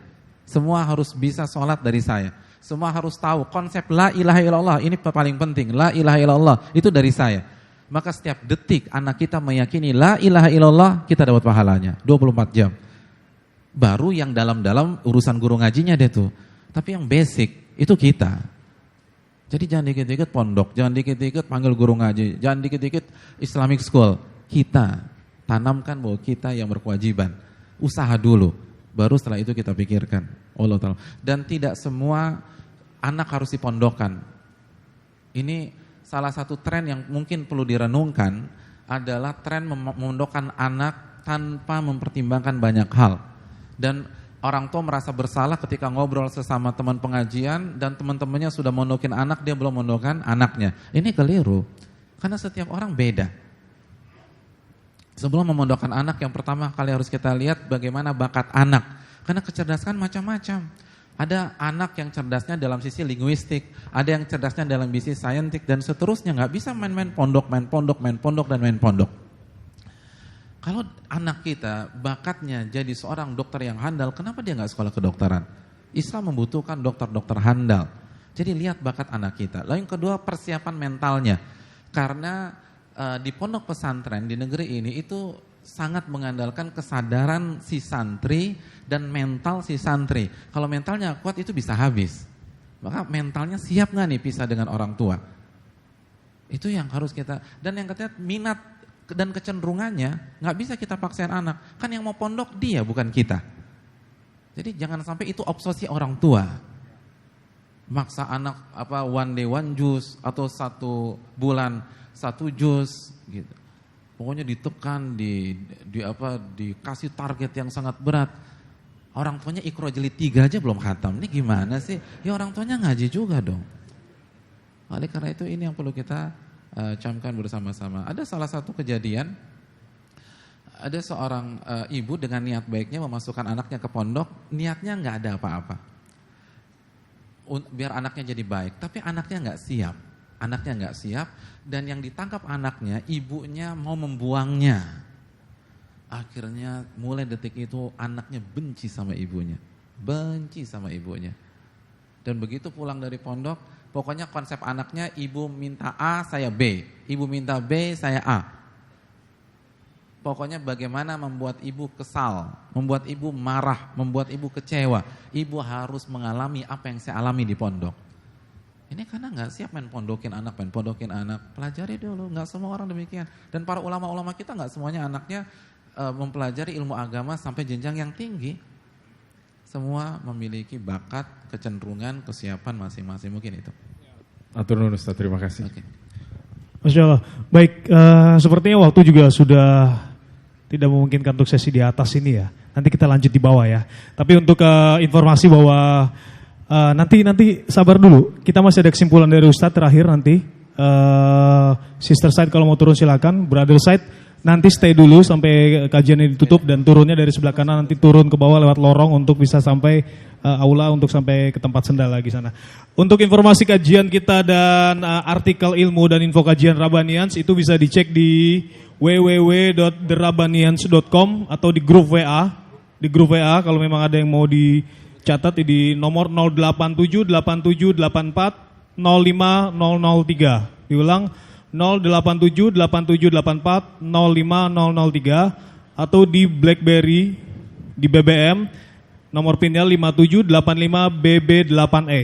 Semua harus bisa sholat dari saya. Semua harus tahu konsep la ilaha illallah, ini paling penting. La ilaha illallah, itu dari saya. Maka setiap detik anak kita meyakini la ilaha illallah, kita dapat pahalanya 24 jam. Baru yang dalam-dalam urusan guru ngajinya deh tuh. Tapi yang basic itu kita. Jadi jangan dikit-dikit pondok, jangan dikit-dikit panggil guru ngaji, jangan dikit-dikit Islamic school. Kita tanamkan bahwa kita yang berkewajiban. Usaha dulu, baru setelah itu kita pikirkan. Allah Ta'ala. Dan tidak semua anak harus dipondokkan. Ini salah satu tren yang mungkin perlu direnungkan adalah tren memondokkan anak tanpa mempertimbangkan banyak hal. Dan orang tua merasa bersalah ketika ngobrol sesama teman pengajian dan teman-temannya sudah mondokin anak, dia belum mondokkan anaknya. Ini keliru, karena setiap orang beda. Sebelum memondokkan anak, yang pertama kali harus kita lihat bagaimana bakat anak. Karena kecerdasan macam-macam. Ada anak yang cerdasnya dalam sisi linguistik, ada yang cerdasnya dalam sisi saintik, dan seterusnya. Nggak bisa main pondok. Kalau anak kita bakatnya jadi seorang dokter yang handal, kenapa dia nggak sekolah kedokteran? Islam membutuhkan dokter-dokter handal. Jadi lihat bakat anak kita. Lalu yang kedua, persiapan mentalnya. Karena di pondok pesantren di negeri ini itu sangat mengandalkan kesadaran si santri dan mental si santri. Kalau mentalnya kuat itu bisa habis. Maka mentalnya siap nggak nih pisah dengan orang tua? Itu yang harus kita. Dan yang ketiga minat dan kecenderungannya nggak bisa kita paksain anak. Kan yang mau pondok dia bukan kita. Jadi jangan sampai itu obsesi orang tua. Maksa anak one day one jus atau 1 bulan 1 jus gitu. Pokoknya ditekan, dikasih target yang sangat berat. Orang tuanya Iqra jilid 3 aja belum khatam. Ini gimana sih? Ya orang tuanya ngaji juga dong. Oleh karena itu ini yang perlu kita camkan bersama-sama. Ada salah satu kejadian, ada seorang ibu dengan niat baiknya memasukkan anaknya ke pondok, niatnya nggak ada apa-apa. Biar anaknya jadi baik, tapi anaknya nggak siap. Anaknya nggak siap dan yang ditangkap anaknya, ibunya mau membuangnya. Akhirnya mulai detik itu anaknya benci sama ibunya. Benci sama ibunya. Dan begitu pulang dari pondok, pokoknya konsep anaknya ibu minta A, saya B. Ibu minta B, saya A. Pokoknya bagaimana membuat ibu kesal, membuat ibu marah, membuat ibu kecewa. Ibu harus mengalami apa yang saya alami di pondok. Ini karena nggak siap main pondokin anak. Pelajari dulu, nggak semua orang demikian. Dan para ulama-ulama kita nggak semuanya anaknya mempelajari ilmu agama sampai jenjang yang tinggi. Semua memiliki bakat, kecenderungan, kesiapan masing-masing, mungkin itu. Atur nuhun Ustaz, terima kasih. Oke. Masya Allah. Baik, sepertinya waktu juga sudah tidak memungkinkan untuk sesi di atas ini ya. Nanti kita lanjut di bawah ya. Tapi untuk informasi bahwa nanti sabar dulu. Kita masih ada kesimpulan dari Ustadz terakhir nanti. Sister side kalau mau turun silakan. Brother side nanti stay dulu sampai kajian ini ditutup dan turunnya dari sebelah kanan nanti turun ke bawah lewat lorong untuk bisa sampai aula untuk sampai ke tempat sendal lagi sana. Untuk informasi kajian kita dan artikel ilmu dan info kajian Rabbanians itu bisa dicek di www.therabanians.com atau di grup WA. Di grup WA kalau memang ada yang mau dicatat di nomor 0878784 05003. Diulang 0878784 05003 atau di BlackBerry di BBM nomor pinnya 5785BB8E.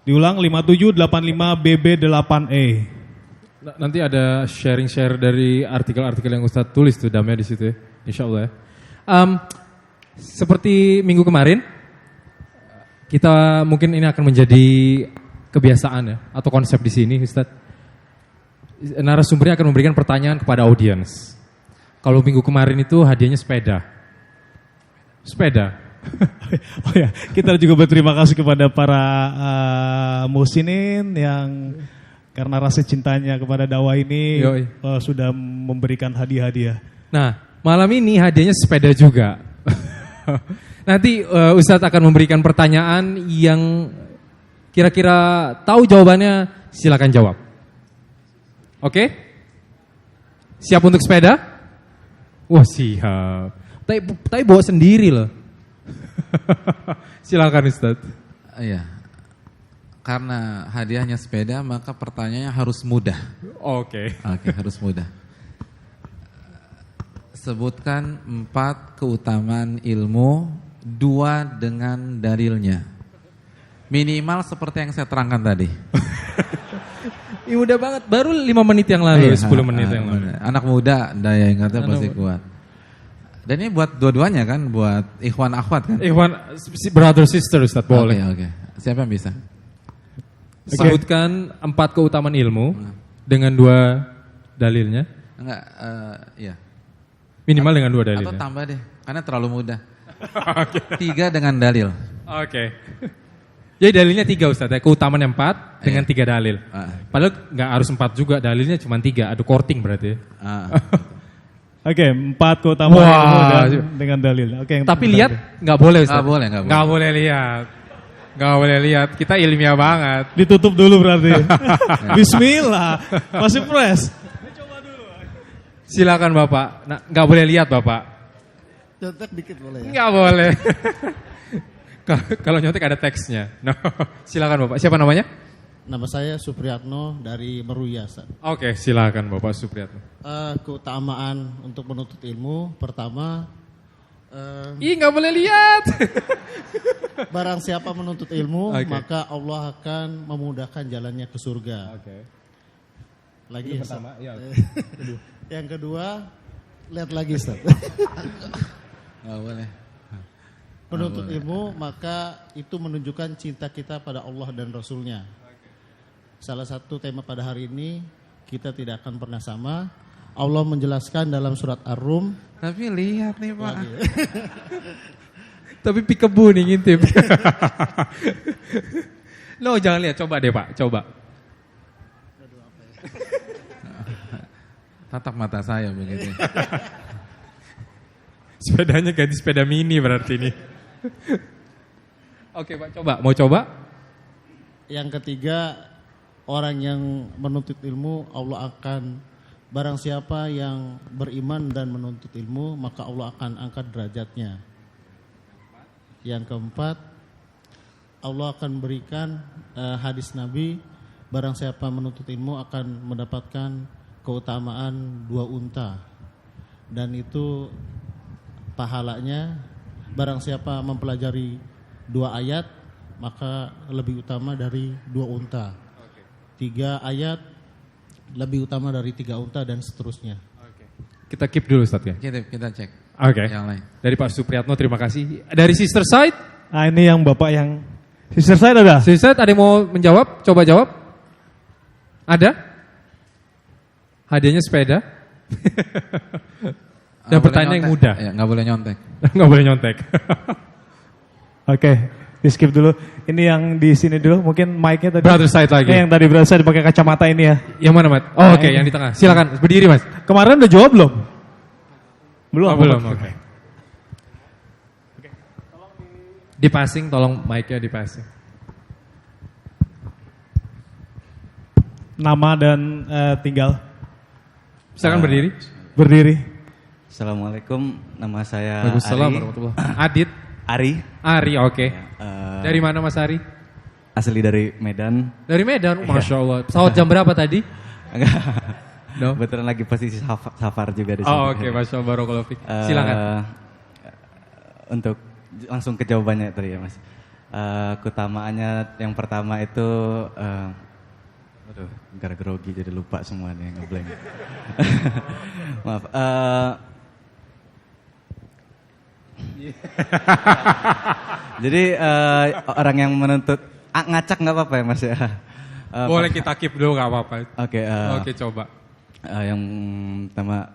Diulang 5785BB8E. Nanti ada share dari artikel-artikel yang Ustadz tulis tuh damnya di situ ya. Insyaallah ya. Seperti minggu kemarin kita mungkin ini akan menjadi kebiasaan ya atau konsep di sini Ustadz. Narasumbernya akan memberikan pertanyaan kepada audiens. Kalau minggu kemarin itu hadiahnya sepeda. Oh ya, kita juga berterima kasih kepada para musinin yang karena rasa cintanya kepada dakwah ini sudah memberikan hadiah-hadiah. Nah, malam ini hadiahnya sepeda juga. Nanti Ustadz akan memberikan pertanyaan yang kira-kira tahu jawabannya, silakan jawab. Oke? Siap untuk sepeda? Wah, siap. Tapi bawa sendiri loh. Silakan Ustadz. Iya. Karena hadiahnya sepeda, maka pertanyaannya harus mudah. Oke, harus mudah. Sebutkan 4 keutamaan ilmu, 2 dengan dalilnya. Minimal seperti yang saya terangkan tadi. Ini mudah banget, baru 5 menit yang lalu, 10 menit yang lalu. Anak muda, daya ingatnya pasti kuat. Dan ini buat dua-duanya kan, buat ikhwan akhwat kan? Ikhwan, brother sister Ustaz, boleh. Oke. Siapa yang bisa? Sebutkan 4 keutamaan ilmu dengan 2 dalilnya. Enggak, iya. Minimal dengan 2 dalilnya. Atau tambah deh, karena terlalu mudah. 3 dengan dalil. Oke. Jadi dalilnya 3 Ustaz ya, keutamaan 4 dengan 3 dalil. Padahal nggak harus 4 juga, dalilnya cuma 3, ada korting berarti. Oke, 4 keutamaan ilmu dengan dalil. Oke. Tapi lihat nggak boleh Ustaz. Nggak boleh lihat. Nggak boleh lihat, kita ilmiah banget. Ditutup dulu berarti. Bismillah, masih fresh. Silakan Bapak. Nah, nggak boleh lihat Bapak. Nyontek dikit boleh ya? Nggak boleh. Kalau nyontek ada teksnya. No. Silakan Bapak. Siapa namanya? Nama saya Supriyatno dari Meruya. Ustaz. Oke, silakan Bapak Supriyatno. Keutamaan untuk menuntut ilmu, pertama, Ih, nggak boleh lihat. barang siapa menuntut ilmu, Oke. maka Allah akan memudahkan jalannya ke surga. Oke. Lagi ya, Ustaz? ya. Yang kedua, lihat lagi Ustaz. Nggak boleh. Menuntut ilmu, maka itu menunjukkan cinta kita pada Allah dan Rasulnya. Salah satu tema pada hari ini, kita tidak akan pernah sama. Allah menjelaskan dalam surat Ar-Rum. Tapi lihat nih Pak. Tapi pikebu nih ngintip. No, jangan lihat. Coba deh Pak, coba. Tatap mata saya begitu. Sepedanya ganti sepeda mini berarti ini. Oke Pak, coba. Mau coba? Yang ketiga, orang yang menuntut ilmu, Allah akan, barang siapa yang beriman dan menuntut ilmu, maka Allah akan angkat derajatnya. Yang keempat, Allah akan berikan hadis Nabi, barang siapa menuntut ilmu akan mendapatkan keutamaan 2 unta. Dan itu pahalanya, barang siapa mempelajari 2 ayat, maka lebih utama dari 2 unta. 3 ayat lebih utama dari 3 unta dan seterusnya. Kita keep dulu Ustaz ya. Kita cek. Oke. Yang lain. Dari Pak Supriyatno terima kasih. Dari sister side? Nah ini yang Bapak yang sister saya ada? Sister side ada yang mau menjawab? Coba jawab. Ada? Hadiahnya sepeda. Dan pertanyaan yang mudah. Ya, nggak boleh nyontek. Nggak boleh nyontek. Oke, di skip dulu. Ini yang di sini dulu, mungkin mic-nya tadi. Brother side lagi. Ini yang tadi brother side pakai kacamata ini ya. Yang mana Mat? Oh oke, yang di tengah. Silakan berdiri Mas. Kemarin udah jawab belum? Belum. Oh, belum, oke. Di passing, tolong mic-nya di passing. Nama dan tinggal. Silakan berdiri. Berdiri. Assalamualaikum, nama saya Waalaikumsalam Ari. warahmatullahi. Adit. Ari, Oke. eh, Dari mana Mas Ari? asli dari Medan. Dari Medan. Masya Allah. Pesawat jam berapa tadi? Enggak. No? Kebetulan lagi posisi safar juga di sini. Oh oke, Masya Allah. Barakallahu fiik. Silakan. Untuk langsung ke jawabannya tadi ya Mas. Keutamaannya yang pertama itu, aduh, gara grogi jadi lupa semuanya, ngeblank. Maaf. Jadi orang yang menuntut ngacak nggak apa-apa ya Mas ya. Boleh kita keep dulu nggak apa-apa. Oke. Oke, coba. Yang pertama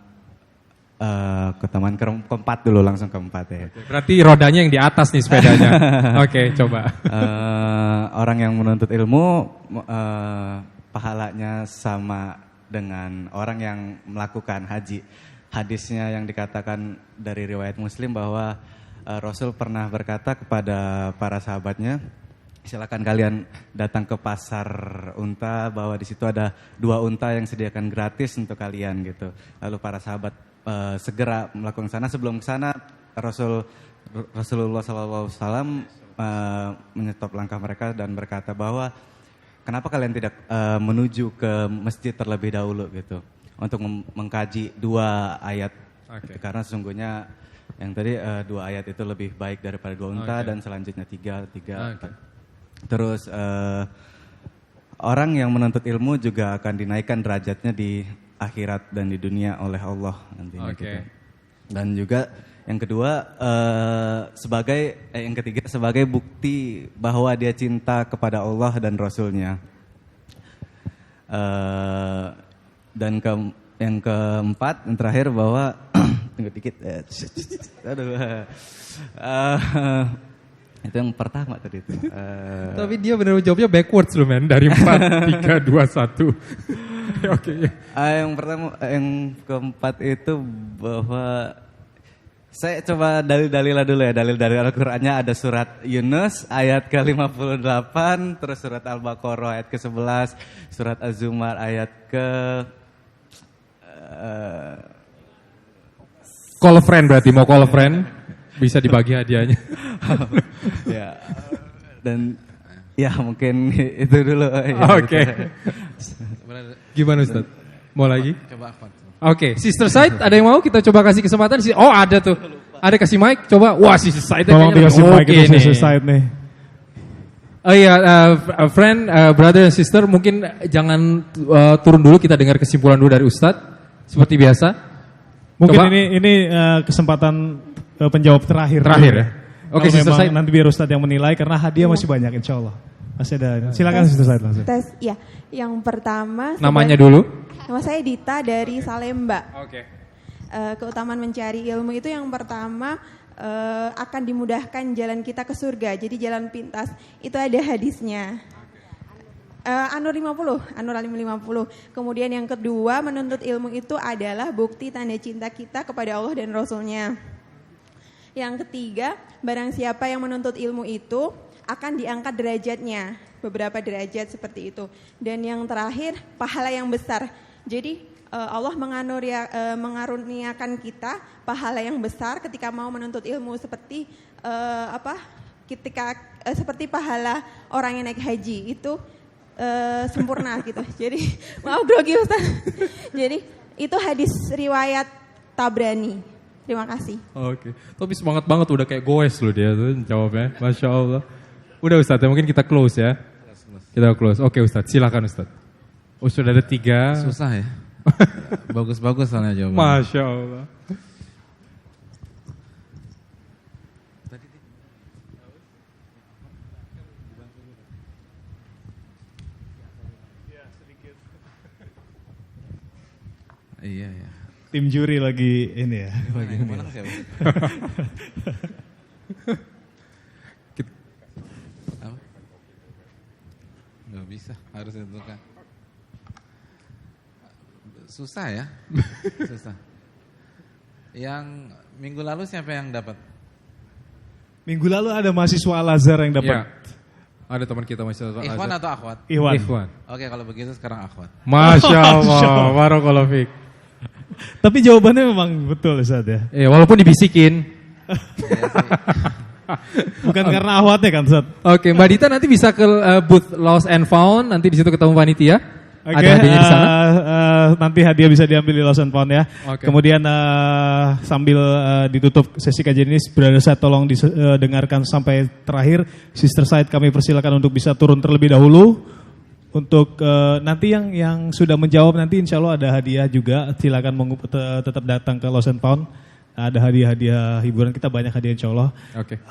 keutamaan keempat dulu, langsung keempat ya. Berarti rodanya yang di atas nih sepedanya. Oke, coba. Orang yang menuntut ilmu pahalanya sama dengan orang yang melakukan haji. Hadisnya yang dikatakan dari riwayat Muslim bahwa Rasul pernah berkata kepada para sahabatnya, silakan kalian datang ke pasar unta, bahwa di situ ada 2 unta yang sediakan gratis untuk kalian gitu. Lalu para sahabat segera melakukan sana. Sebelum ke sana Rasulullah SAW menyetop langkah mereka dan berkata bahwa kenapa kalian tidak menuju ke masjid terlebih dahulu gitu untuk mengkaji 2 ayat. Oke. Karena sesungguhnya yang tadi 2 ayat itu lebih baik daripada 2 unta. Oke. Dan selanjutnya 3. Oke. Terus orang yang menuntut ilmu juga akan dinaikkan derajatnya di akhirat dan di dunia oleh Allah nantinya Oke. gitu. Dan juga yang kedua yang ketiga sebagai bukti bahwa dia cinta kepada Allah dan Rasulnya. Dan yang keempat, yang terakhir bahwa tunggu dikit. Aduh. Itu yang pertama tadi itu. Tapi dia benar jawabnya backwards loh men. Dari 4, 3, 2, 1. Oke. Yang pertama, yang keempat itu bahwa saya coba dalil-dalilah dulu ya. Dalil dari Al-Qur'annya ada surat Yunus ayat ke-58, terus surat Al-Baqarah ayat ke-11, surat Az-Zumar ayat ke Call a friend berarti, mau call a friend bisa dibagi hadiahnya. ya. Dan Ya mungkin itu dulu. Ya, Oke. Gimana Ustaz? Mau lagi? Coba Akhwat. Oke, Sister Said ada yang mau kita coba kasih kesempatan? Oh ada tuh. Ada kasih mic, coba. Wah Sister Said Tolong dikasih mic itu nih. Sister Said nih. Oh iya, friend, brother and sister, mungkin jangan turun dulu, kita dengar kesimpulan dulu dari Ustadz, seperti biasa. Mungkin Coba. ini kesempatan penjawab terakhir. Terakhir ya? Oke, Kalau Sister memang Said. nanti biar Ustadz yang menilai karena hadiah masih banyak insya Allah. Masih ada. Silakan Sister Said langsung. Tes, ya. Yang pertama, Namanya dulu. nama saya Dita dari Salemba. Oke. Keutamaan mencari ilmu itu yang pertama akan dimudahkan jalan kita ke surga. Jadi jalan pintas itu ada hadisnya. An-Nur 50, An-Nur 50. Kemudian yang kedua, menuntut ilmu itu adalah bukti tanda cinta kita kepada Allah dan Rasulnya. Yang ketiga, barang siapa yang menuntut ilmu itu akan diangkat derajatnya, beberapa derajat seperti itu. Dan yang terakhir, pahala yang besar. Jadi Allah mengaruniakan kita pahala yang besar ketika mau menuntut ilmu seperti seperti pahala orang yang naik haji itu sempurna gitu. Jadi maaf grogi Ustaz. Jadi itu hadis riwayat Tabrani. Terima kasih. Oke. Tapi semangat banget, udah kayak goes loh dia tuh jawabnya. Masya Allah. Udah Ustadz, ya, mungkin kita close ya. Kita close. Oke Ustadz, silakan Ustadz. Oh sudah ada 3. Susah ya. Bagus-bagus soalnya jawabannya. Masya Allah. Iya ya. Tim juri lagi ini ya. Yang mana siapa? Apa? Nggak bisa, harus ditentukan. Susah ya, susah. Yang minggu lalu siapa yang dapat? Minggu lalu ada mahasiswa Al-Azhar yang dapat. Ya. Ada teman kita masih ada. Ikhwan atau akhwat? Ikhwan. Oke, kalau begitu sekarang akhwat. Masya Allah, barakallahu fiik. Tapi jawabannya memang betul Ustaz ya. Ya, walaupun dibisikin. Bukan karena ahwatnya kan Ustaz. Oke, Mbak Dita nanti bisa ke booth Lost and Found, nanti di situ ketemu panitia. Oke, Ada hadiahnya di sana. Nanti hadiah bisa diambil di Lost and Found ya. Oke. Kemudian sambil ditutup sesi kajian ini, Brother Said tolong didengarkan sampai terakhir. Sister Said kami persilakan untuk bisa turun terlebih dahulu. Untuk nanti yang sudah menjawab nanti insya Allah ada hadiah juga. Silakan tetap datang ke Lost and Found. Ada hadiah-hadiah hiburan, kita banyak hadiah insya Allah. Oke.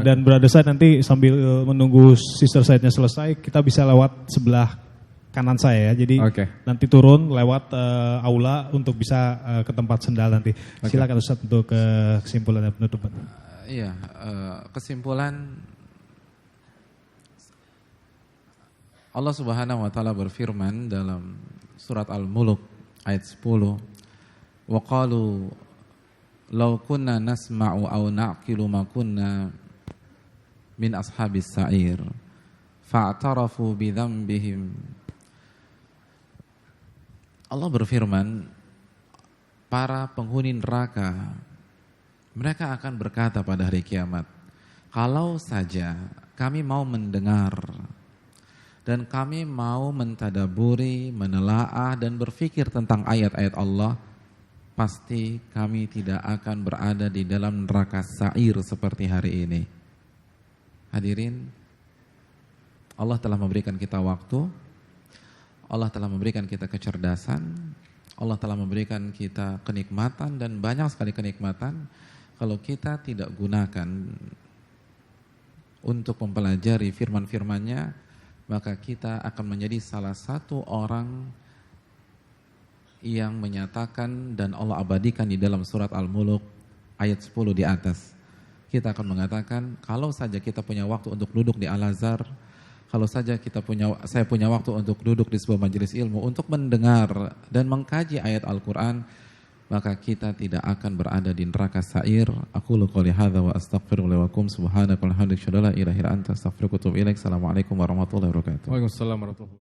Dan Brother Said nanti sambil menunggu Sister Saidnya selesai, kita bisa lewat sebelah kanan saya ya. Jadi nanti turun lewat aula untuk bisa ke tempat sendal nanti. Silakan Ustaz untuk kesimpulan dan penutupan. Iya, kesimpulan Allah Subhanahu wa taala berfirman dalam surat Al-Mulk ayat 10, "Wa qalu law kunna nasma'u aw na'qilu ma kunna min ashabis sa'ir fa'tarafu bi dzambihim." Allah berfirman, para penghuni neraka mereka akan berkata pada hari kiamat, kalau saja kami mau mendengar dan kami mau mentadaburi, menelaah dan berpikir tentang ayat-ayat Allah, pasti kami tidak akan berada di dalam neraka sa'ir seperti hari ini. Hadirin, Allah telah memberikan kita waktu, Allah telah memberikan kita kecerdasan, Allah telah memberikan kita kenikmatan dan banyak sekali kenikmatan. Kalau kita tidak gunakan untuk mempelajari firman-firmannya, maka kita akan menjadi salah satu orang yang menyatakan dan Allah abadikan di dalam surat Al-Mulk ayat 10 di atas. Kita akan mengatakan, kalau saja kita punya waktu untuk duduk di Al-Azhar, kalau saja saya punya waktu untuk duduk di sebuah majelis ilmu, untuk mendengar dan mengkaji ayat Al-Quran, maka kita tidak akan berada di neraka sa'ir. Aku qouli hadza wa astaghfirullaha wa lakum subhanaka wa bihamdika la ilaha illa anta astaghfiruka wa atubu ilaik. Assalamualaikum warahmatullahi wabarakatuh. Waalaikumsalam warahmatullahi wabarakatuh.